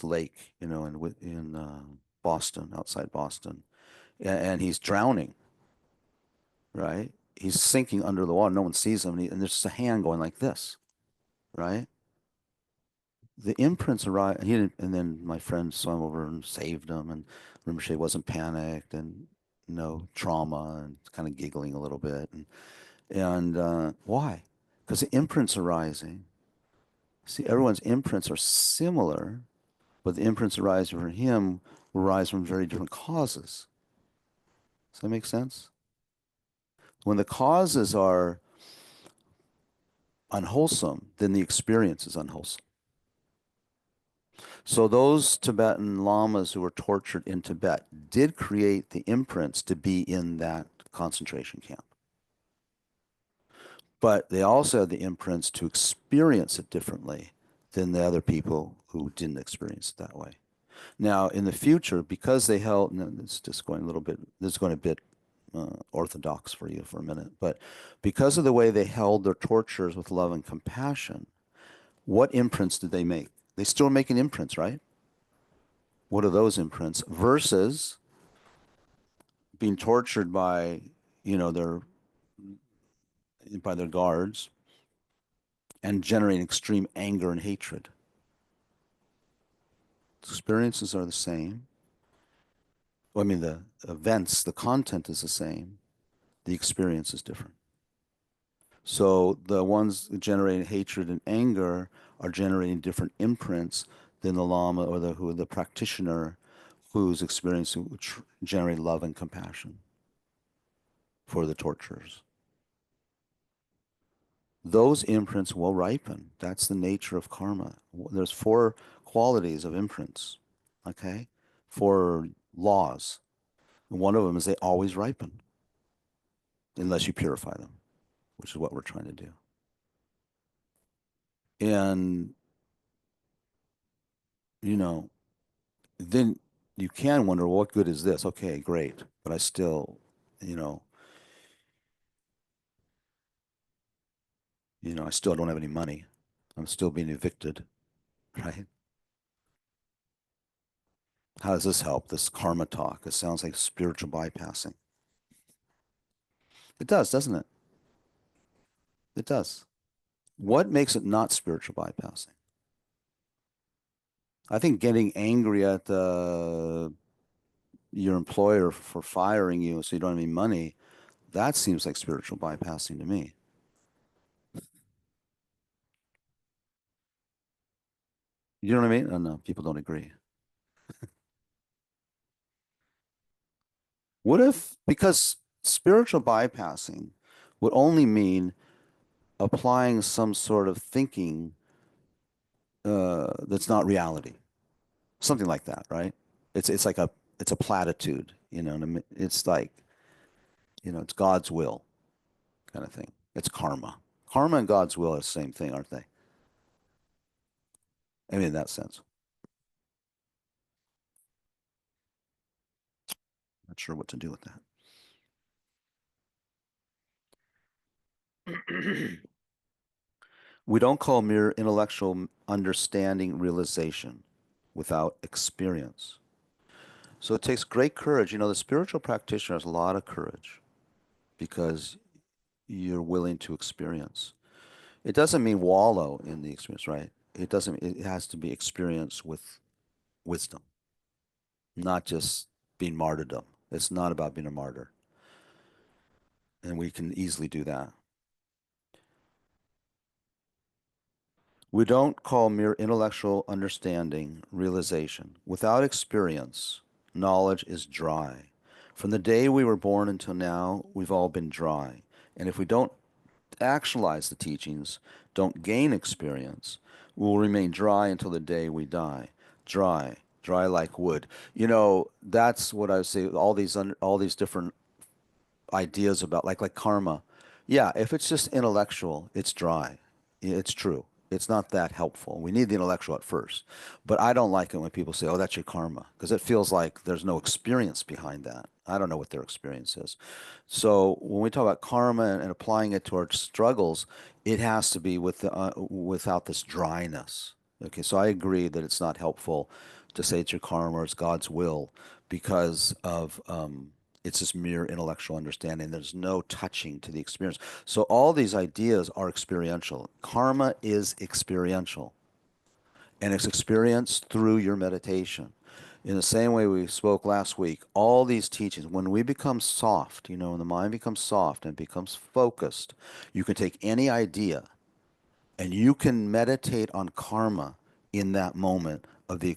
lake, in Boston, outside Boston, and he's drowning, right? He's sinking under the water. No one sees him, and there's just a hand going like this, right? The imprints arrive, and and then my friend swam over and saved him, and Rinpoche wasn't panicked and no trauma and kind of giggling a little bit, and why? Because the imprints are rising. See, everyone's imprints are similar, but the imprints arising for him will rise from very different causes. Does that make sense? When the causes are unwholesome, then the experience is unwholesome. So those Tibetan lamas who were tortured in Tibet did create the imprints to be in that concentration camp. But they also had the imprints to experience it differently than the other people who didn't experience it that way. Now, in the future, because they held, and it's just going a little bit, this is going a bit orthodox for you for a minute, but because of the way they held their torturers with love and compassion, what imprints did they make? They still making imprints, right? What are those imprints versus being tortured by, their guards and generating extreme anger and hatred? Experiences are the same. Well, I mean, the events, the content is the same. The experience is different. So the ones generating hatred and anger are generating different imprints than the Lama or the practitioner who's experiencing generate love and compassion for the torturers. Those imprints will ripen. That's the nature of karma. There's four qualities of imprints, okay? Four laws. One of them is they always ripen unless you purify them, which is what we're trying to do. And, you know, then you can wonder, well, what good is this? Okay, great. But I still, you know, I still don't have any money. I'm still being evicted, right? How does this help? This karma talk. It sounds like spiritual bypassing. It does, doesn't it? It does. What makes it not spiritual bypassing? I think getting angry at your employer for firing you so you don't have any money, that seems like spiritual bypassing to me. You know what I mean? Oh, no, people don't agree. What if, because spiritual bypassing would only mean applying some sort of thinking that's not reality, something like that, right? It's like it's a platitude, you know what I mean? It's like, it's God's will kind of thing. It's karma. Karma and God's will are the same thing, aren't they? I mean, in that sense. Not sure what to do with that. We don't call mere intellectual understanding realization without experience. So it takes great courage. The spiritual practitioner has a lot of courage because you're willing to experience. It doesn't mean wallow in the experience, right? It doesn't, it has to be experience with wisdom, not just being martyrdom. It's not about being a martyr. And we can easily do that. We don't call mere intellectual understanding realization. Without experience, knowledge is dry. From the day we were born until now, we've all been dry. And if we don't actualize the teachings, don't gain experience, we'll remain dry until the day we die. Dry, dry like wood. That's what I say. All these different ideas about like karma. Yeah, if it's just intellectual, it's dry. It's true. It's not that helpful. We need the intellectual at first. But I don't like it when people say, "Oh, that's your karma," because it feels like there's no experience behind that. I don't know what their experience is. So when we talk about karma and applying it to our struggles, it has to be without this dryness. Okay, so I agree that it's not helpful to say it's your karma or it's God's will because of it's just mere intellectual understanding. There's no touching to the experience. So all these ideas are experiential. Karma is experiential, and it's experienced through your meditation. In the same way we spoke last week, all these teachings, when we become soft, when the mind becomes soft and becomes focused, you can take any idea and you can meditate on karma in that moment of the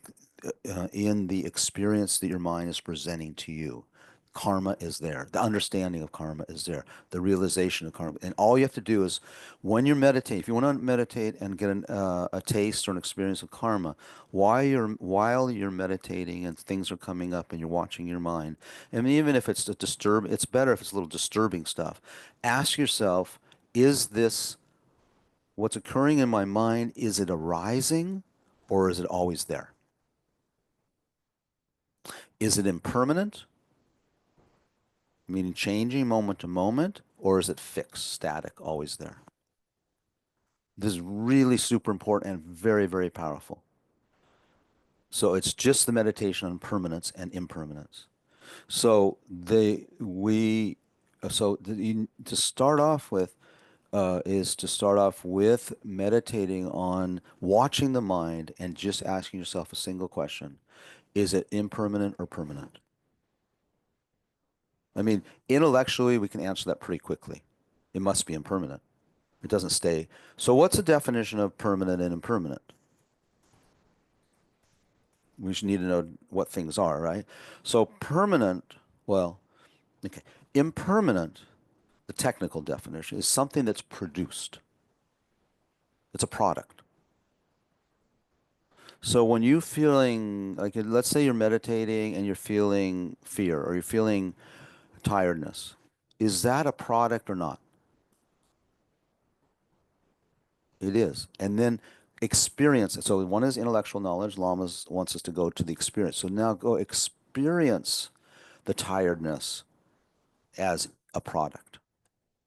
in the experience that your mind is presenting to you. Karma is there. The understanding of karma is there. The realization of karma. And all you have to do is when you're meditating, if you want to meditate and get a taste or an experience of karma, while you're meditating and things are coming up and you're watching your mind, and even if it's better if it's a little disturbing stuff. Ask yourself, is this what's occurring in my mind, is it arising or is it always there? Is it impermanent, meaning changing moment to moment, or is it fixed, static, always there? This is really super important and very, very powerful. So it's just the meditation on permanence and impermanence. So to start off with is to start off with meditating on watching the mind and just asking yourself a single question. Is it impermanent or permanent? I mean, intellectually, we can answer that pretty quickly. It must be impermanent. It doesn't stay. So what's the definition of permanent and impermanent? We just need to know what things are, right? So permanent, well, okay. Impermanent, the technical definition, is something that's produced. It's a product. So when you feeling like let's say you're meditating and you're feeling fear or you're feeling tiredness, is that a product or not? It is. And then experience it. So one is intellectual knowledge. Lamas wants us to go to the experience. So now go experience the tiredness as a product.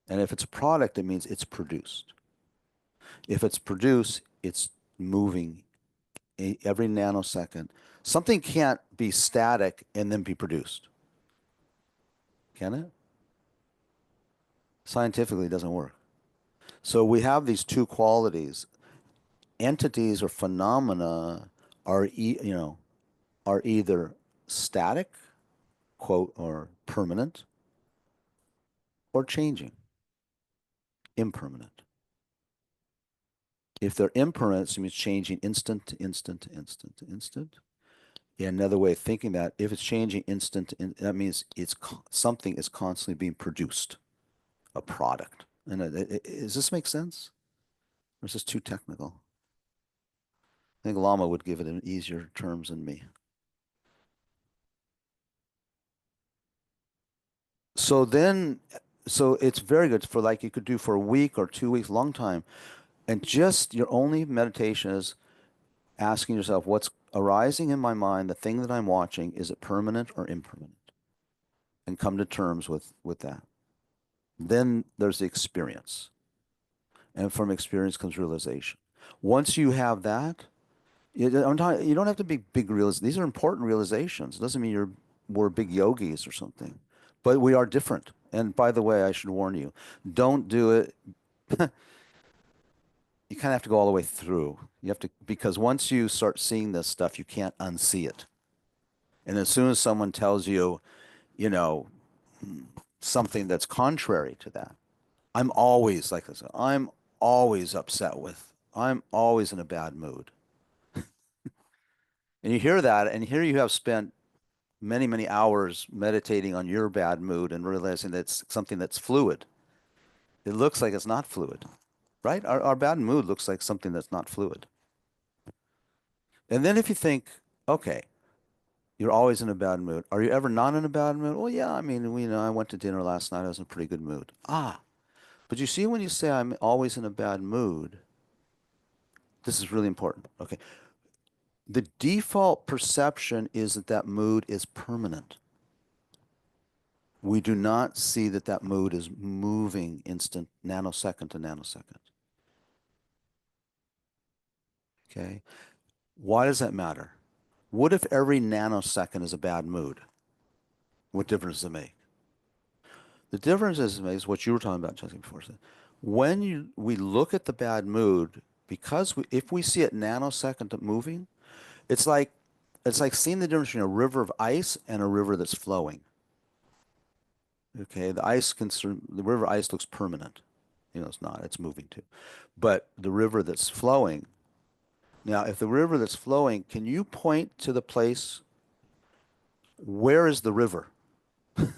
And if it's a product, it means it's produced. If it's produced, it's moving every nanosecond. Something can't be static and then be produced, can it? Scientifically, it doesn't work. So we have these two qualities. Entities or phenomena are, are either static, quote, or permanent, or changing, impermanent. If they're impermanent, it means changing instant to instant to instant to instant. Yeah, another way of thinking that, if it's changing instant, that means something is constantly being produced, a product. And does this make sense? Or is this too technical? I think Lama would give it in easier terms than me. So then, so it's very good for, like, you could do for a week or 2 weeks, long time. And just your only meditation is asking yourself, what's arising in my mind, the thing that I'm watching, is it permanent or impermanent? And come to terms with that. Then there's the experience. And from experience comes realization. Once you have that, you don't have to be big realizations. These are important realizations. It doesn't mean we're big yogis or something, but we are different. And by the way, I should warn you, don't do it. You kind of have to go all the way through. You have to, because once you start seeing this stuff, you can't unsee it. And as soon as someone tells you, you know, something that's contrary to that, I'm always like this. I'm always upset with. I'm always in a bad mood. And you hear that, and here you have spent many, many hours meditating on your bad mood and realizing that it's something that's fluid. It looks like it's not fluid, right? Our bad mood looks like something that's not fluid. And then if you think, okay, you're always in a bad mood. Are you ever not in a bad mood? Well, yeah, I mean, I went to dinner last night. I was in a pretty good mood. Ah, but you see, when you say I'm always in a bad mood, this is really important. Okay. The default perception is that that mood is permanent. We do not see that that mood is moving instant, nanosecond to nanosecond. Okay. Why does that matter? What if every nanosecond is a bad mood? What difference does it make? The difference is what you were talking about, Jesse, before. When we look at the bad mood, because if we see it nanosecond moving, it's like seeing the difference between a river of ice and a river that's flowing. Okay, the river ice looks permanent. It's not. It's moving too. But the river that's flowing, now, if the river that's flowing, can you point to the place, where is the river? If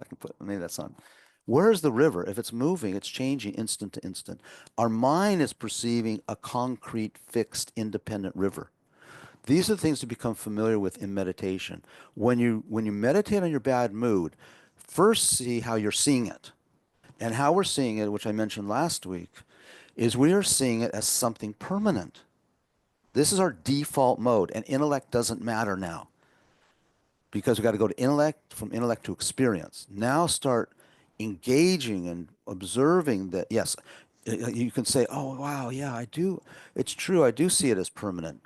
I can put, maybe that's on. Where is the river? If it's moving, it's changing instant to instant. Our mind is perceiving a concrete, fixed, independent river. These are the things to become familiar with in meditation. When you meditate on your bad mood, first see how you're seeing it. And how we're seeing it, which I mentioned last week, is we are seeing it as something permanent. This is our default mode, and intellect doesn't matter now, because we got to go to intellect, from intellect to experience. Now start engaging and observing that, yes, you can say, oh, wow, yeah, I do. It's true. I do see it as permanent.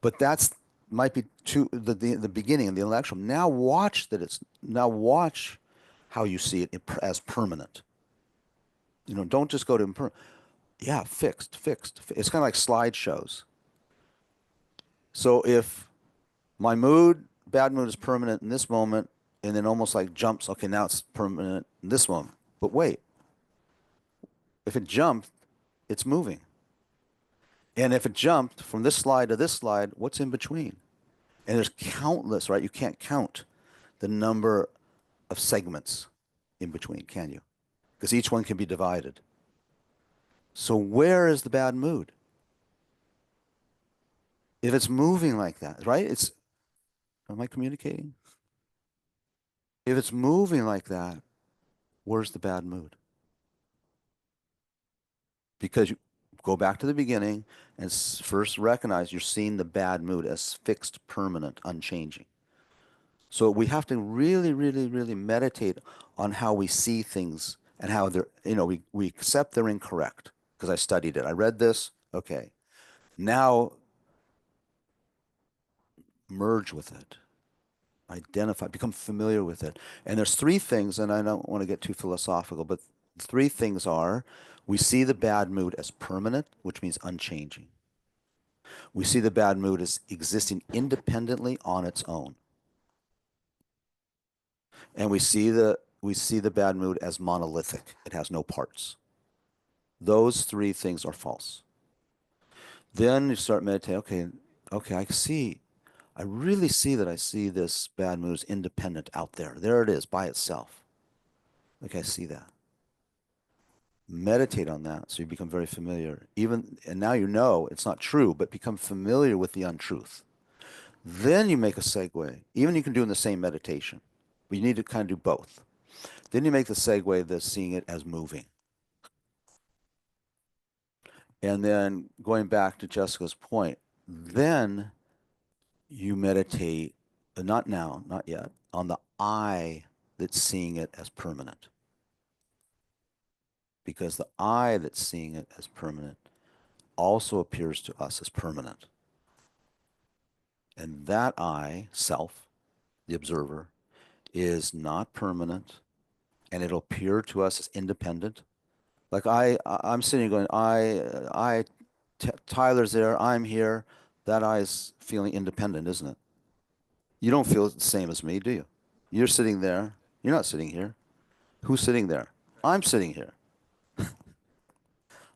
But that's might be the beginning, the intellectual. Now watch how you see it as permanent. Don't just go to impermanent. Yeah, fixed, fixed. It's kind of like slideshows. So if my bad mood is permanent in this moment, and then almost like jumps, okay, now it's permanent in this moment. But wait, if it jumped, it's moving. And if it jumped from this slide to this slide, what's in between? And there's countless, right? You can't count the number of segments in between, can you? Because each one can be divided. So where is the bad mood? If it's moving like that, right? Am I communicating? If it's moving like that, where's the bad mood? Because you go back to the beginning and first recognize you're seeing the bad mood as fixed, permanent, unchanging. So we have to really, really, really meditate on how we see things and how we accept they're incorrect, because I studied it. I read this. Okay. Now merge with it, identify, become familiar with it. And there's three things, and I don't want to get too philosophical, but three things are we see the bad mood as permanent, which means unchanging. We see the bad mood as existing independently on its own. And we see the bad mood as monolithic. It has no parts. Those three things are false. Then you start meditating, okay, okay, I really see that I see this bad mood as independent out there. There it is by itself. Okay, I see that. Meditate on that so you become very familiar. Even, and now you know it's not true, but become familiar with the untruth. Then you make a segue. Even you can do in the same meditation, but you need to kind of do both. Then you make the segue that's seeing it as moving. And then going back to Jessica's point, then you meditate, not now, not yet, on the I that's seeing it as permanent. Because the I that's seeing it as permanent also appears to us as permanent. And that I, self, the observer, is not permanent and it'll appear to us as independent. Like I'm sitting going, Tyler's there, I'm here. That I is feeling independent, isn't it? You don't feel the same as me, do you? You're sitting there. You're not sitting here. Who's sitting there? Right. I'm sitting here.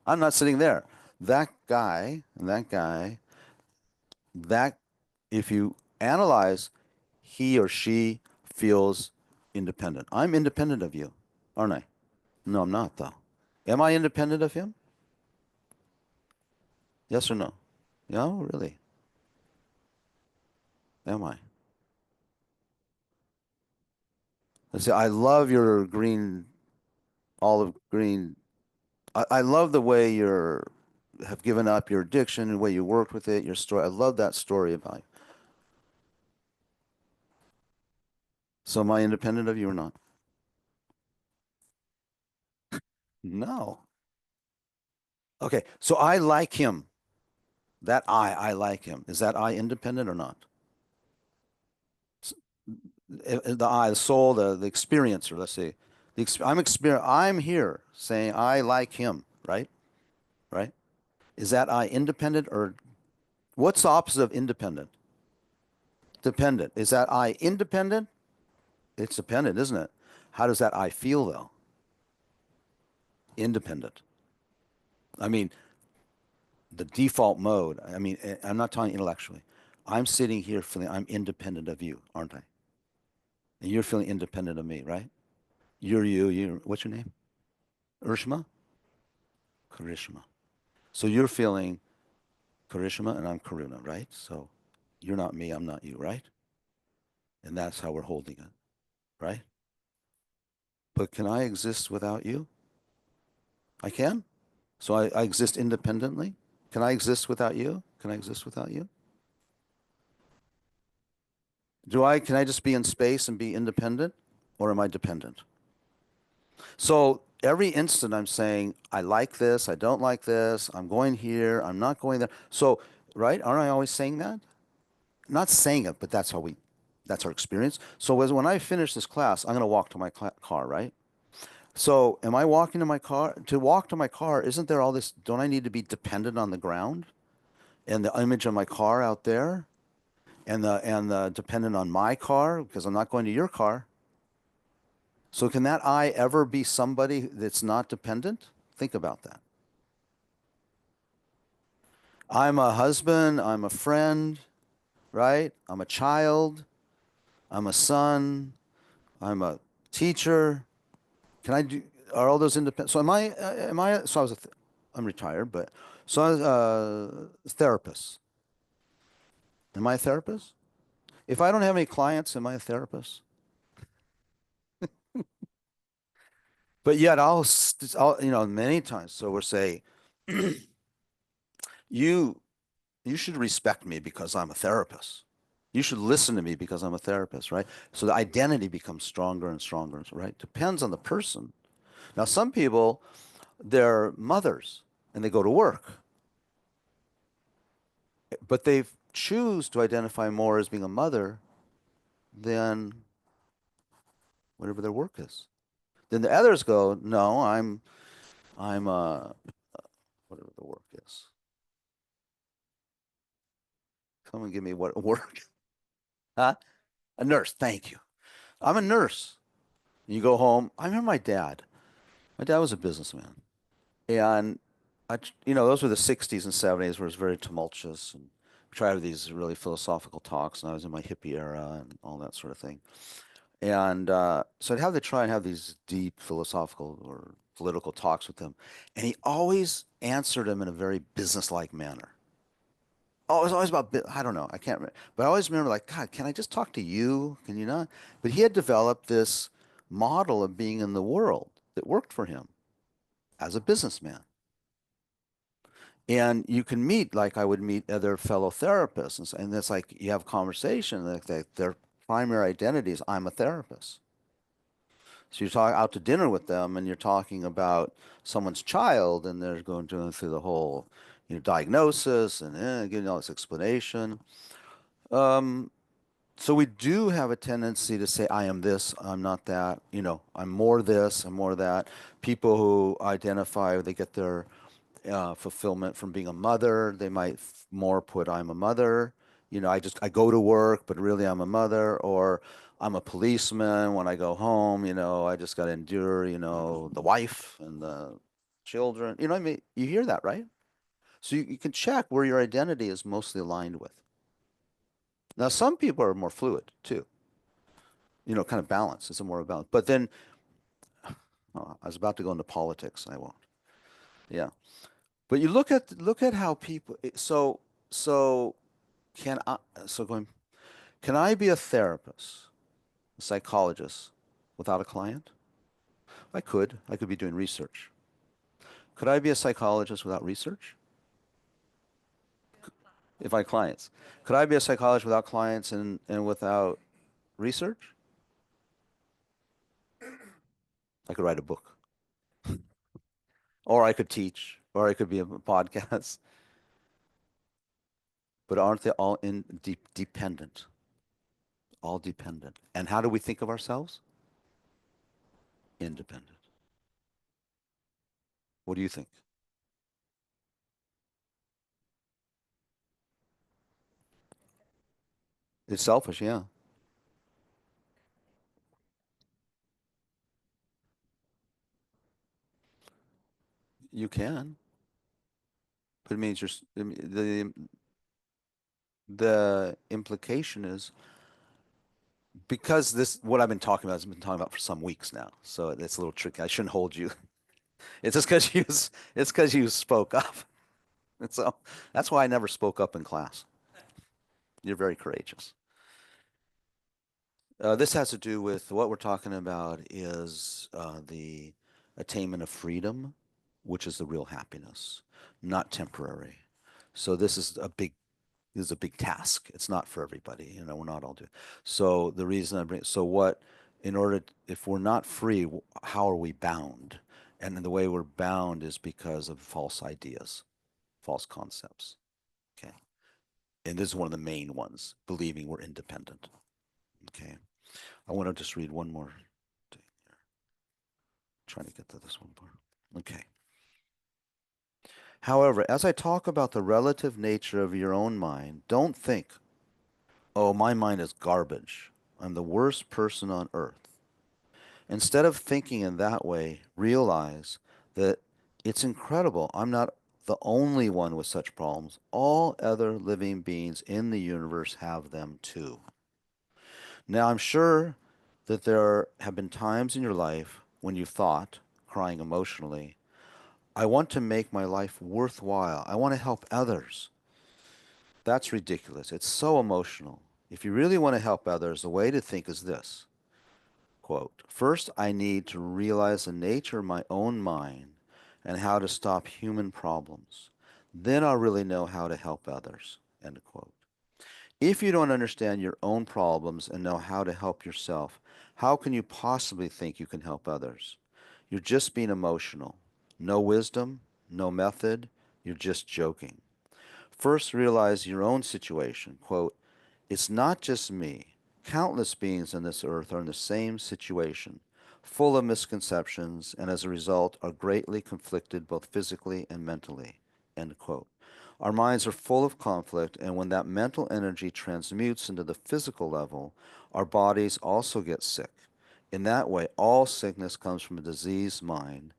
I'm not sitting there. That if you analyze, he or she feels independent. I'm independent of you, aren't I? No, I'm not, though. Am I independent of him? Yes or no? No, really. Am I? Let's see, I love your green, olive green. I love the way you're have given up your addiction, the way you worked with it, your story. I love that story about you. So am I independent of you or not? No. Okay, so I like him. That I like him. Is that I independent or not? The I, the soul, the experiencer, let's say. I'm here saying I like him, right? Right? Is that I independent or what's the opposite of independent? Dependent. Is that I independent? It's dependent, isn't it? How does that I feel though? Independent. I mean, the default mode. I mean, I'm not talking intellectually. I'm sitting here feeling I'm independent of you, aren't I? And you're feeling independent of me, right? You're you. What's your name? Urshma? Karishma. So you're feeling Karishma and I'm Karuna, right? So you're not me, I'm not you, right? And that's how we're holding it, right? But can I exist without you? I can. So I exist independently. Can I exist without you? Can I exist without you? Can I just be in space and be independent? Or am I dependent? So every instant I'm saying, I like this, I don't like this, I'm going here, I'm not going there. So, right? Aren't I always saying that? Not saying it, but that's our experience. So when I finish this class, I'm going to walk to my car, right? So am I walking to my car? To walk to my car, isn't there all this? Don't I need to be dependent on the ground and the image of my car out there and the dependent on my car because I'm not going to your car? So can that I ever be somebody that's not dependent? Think about that. I'm a husband, I'm a friend, right? I'm a child, I'm a son, I'm a teacher. Can I do, are all those independent? So so I was I'm retired, but, so I was a therapist. Am I a therapist? If I don't have any clients, am I a therapist? But yet many times, so we'll say, you, you should respect me because I'm a therapist. You should listen to me because I'm a therapist, right? So the identity becomes stronger and stronger, right? Depends on the person. Now, some people, they're mothers and they go to work, but they choose to identify more as being a mother than whatever their work is. Then the others go, no, I'm whatever the work is. Come and give me what work, huh? A nurse. Thank you. I'm a nurse. You go home. I remember my dad. My dad was a businessman, and those were the '60s and '70s, where it was very tumultuous, and we tried to have these really philosophical talks, and I was in my hippie era and all that sort of thing. And so I'd have to try and have these deep philosophical or political talks with him, and he always answered them in a very businesslike manner. Oh, it was always about, I don't know, I can't remember, but I always remember like, God, can I just talk to you? Can you not? But he had developed this model of being in the world that worked for him as a businessman. And you can meet, like I would meet other fellow therapists, and it's like you have conversation, like their primary identity is I'm a therapist. So you're talking out to dinner with them, and you're talking about someone's child, and they're going through the whole, diagnosis and giving all this explanation. Um, so we do have a tendency to say, I am this, I'm not that, I'm more this, I'm more that. People who identify, they get their fulfillment from being a mother. They might more put I'm a mother. I go to work, but really I'm a mother. Or I'm a policeman. When I go home, I just got to endure, the wife and the children. You know what I mean? You hear that, right? So you can check where your identity is mostly aligned with. Now, some people are more fluid too, kind of balance. It's a more balance. But then, oh, I was about to go into politics. I won't. Yeah. But you look at how people. So can I? So going. Can I be a therapist, a psychologist, without a client? I could. I could be doing research. Could I be a psychologist without research? If I had clients, could I be a psychologist without clients and without research? I could write a book, or I could teach, or I could be a podcast. But aren't they all dependent? All dependent. And how do we think of ourselves? Independent. What do you think? It's selfish, yeah. You can, but it means the implication is because this what I've been talking about has been talking about for some weeks now, so it's a little tricky. I shouldn't hold you. It's just because you spoke up. And so that's why I never spoke up in class. You're very courageous. This has to do with what we're talking about is the attainment of freedom, which is the real happiness, not temporary. So this is a big task. It's not for everybody. We're not all doing. So the reason I bring so what in order if we're not free, how are we bound? And the way we're bound is because of false ideas, false concepts. Okay. And this is one of the main ones, believing we're independent. Okay. I want to just read one more thing here. Trying to get to this one part. Okay. However, as I talk about the relative nature of your own mind, don't think, oh, my mind is garbage. I'm the worst person on earth. Instead of thinking in that way, realize that it's incredible. I'm not the only one with such problems. All other living beings in the universe have them too. Now, I'm sure that there have been times in your life when you've thought, crying emotionally, I want to make my life worthwhile. I want to help others. That's ridiculous. It's so emotional. If you really want to help others, the way to think is this. Quote, first, I need to realize the nature of my own mind and how to stop human problems. Then I'll really know how to help others. End quote. If you don't understand your own problems and know how to help yourself, how can you possibly think you can help others? You're just being emotional. No wisdom, no method. You're just joking. First, realize your own situation. Quote, it's not just me. Countless beings on this earth are in the same situation, full of misconceptions, and as a result are greatly conflicted both physically and mentally. End quote. Our minds are full of conflict, and when that mental energy transmutes into the physical level, our bodies also get sick. In that way, all sickness comes from a diseased mind.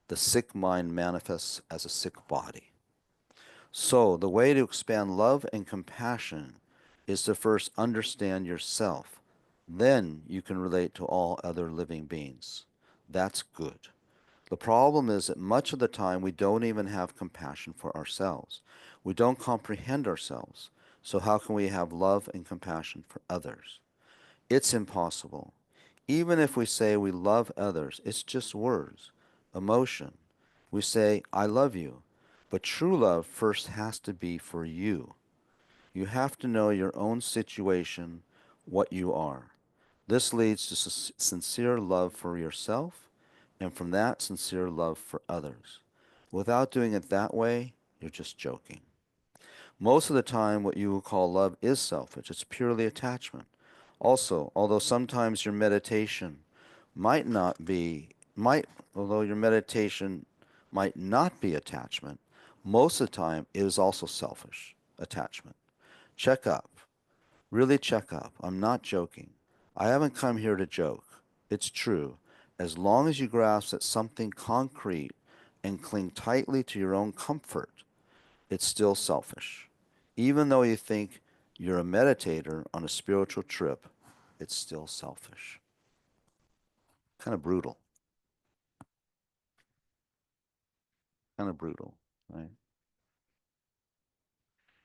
The sick mind manifests as a sick body. So, the way to expand love and compassion is to first understand yourself. Then you can relate to all other living beings. That's good. The problem is that much of the time we don't even have compassion for ourselves. We don't comprehend ourselves. So, how can we have love and compassion for others? It's impossible. Even if we say we love others, it's just words, emotion. We say, I love you. But true love first has to be for you. You have to know your own situation, what you are. This leads to sincere love for yourself, and from that, sincere love for others. Without doing it that way, you're just joking. Most of the time, what you will call love is selfish. It's purely attachment. Also, although sometimes your meditation might not be, might, although your meditation might not be attachment, most of the time it is also selfish attachment. Check up. Really check up. I'm not joking. I haven't come here to joke. It's true. As long as you grasp at something concrete and cling tightly to your own comfort, it's still selfish. Even though you think you're a meditator on a spiritual trip, it's still selfish. Kind of brutal. Kind of brutal, right?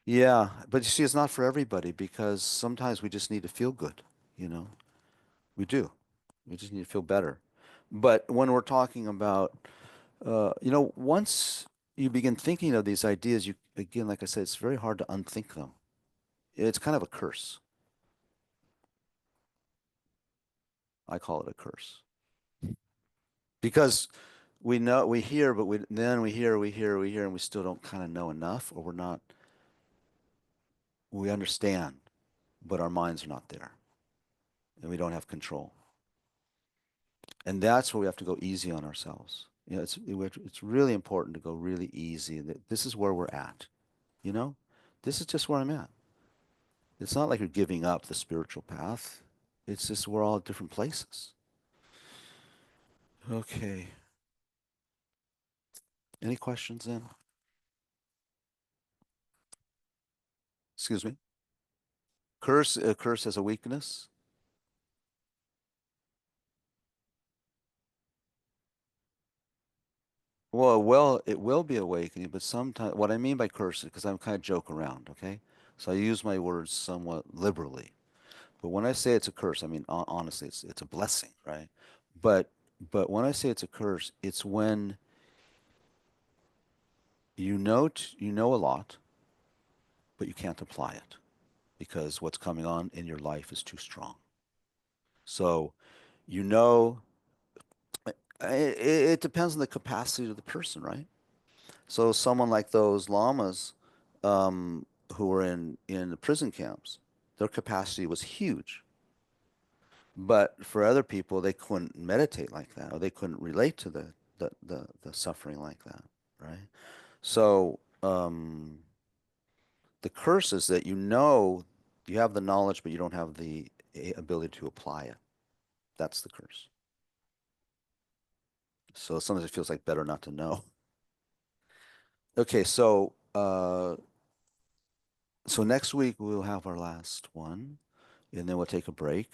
Yeah, but you see, it's not for everybody because sometimes we just need to feel good, you know? We do. We just need to feel better. But when we're talking about, once you begin thinking of these ideas, you, again, like I said, it's very hard to unthink them. It's kind of a curse. I call it a curse. Because we know, we hear, but then we hear, and we still don't kind of know enough, or we're not, we understand, but our minds are not there, and we don't have control. And that's where we have to go easy on ourselves. It's really important to go really easy. That this is where we're at, you know? This is just where I'm at. It's not like you're giving up the spiritual path. It's just we're all at different places. Okay. Any questions then? Excuse me. Curse as a weakness. It will be awakening, but sometimes what I mean by curse, because I'm kind of joke around, okay? So I use my words somewhat liberally. But when I say it's a curse, I mean honestly, it's a blessing, right? But but when I say it's a curse, it's when you know a lot, but you can't apply it because what's coming on in your life is too strong. So you know, it depends on the capacity of the person, right? So someone like those lamas who were in the prison camps, their capacity was huge. But for other people, they couldn't meditate like that, or they couldn't relate to the suffering like that, right? So the curse is that you have the knowledge, but you don't have the ability to apply it. That's the curse. So sometimes it feels like better not to know. Okay, so next week we'll have our last one, and then we'll take a break,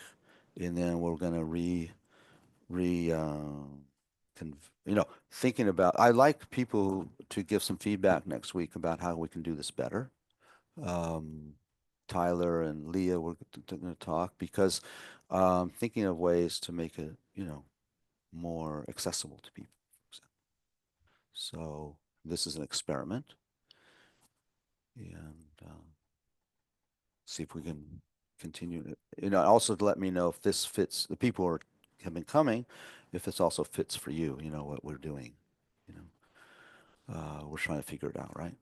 and then we're gonna re thinking about. I like people to give some feedback next week about how we can do this better. Um, Tyler and Leah were going to talk because thinking of ways to make it, more accessible to people. So this is an experiment, and see if we can continue it. Also to let me know if this fits. The people who have been coming, if this also fits for you. What we're doing. We're trying to figure it out, right?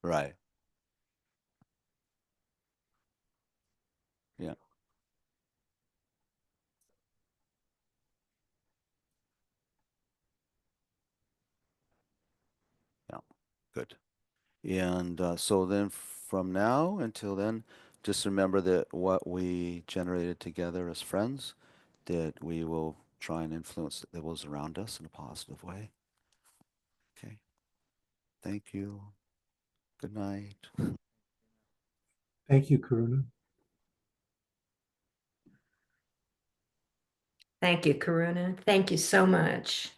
Right. Yeah. Yeah. Good. And so then from now until then, just remember that what we generated together as friends, that we will try and influence those around us in a positive way. Okay. Thank you. Good night. Thank you, Karuna. Thank you, Karuna. Thank you so much.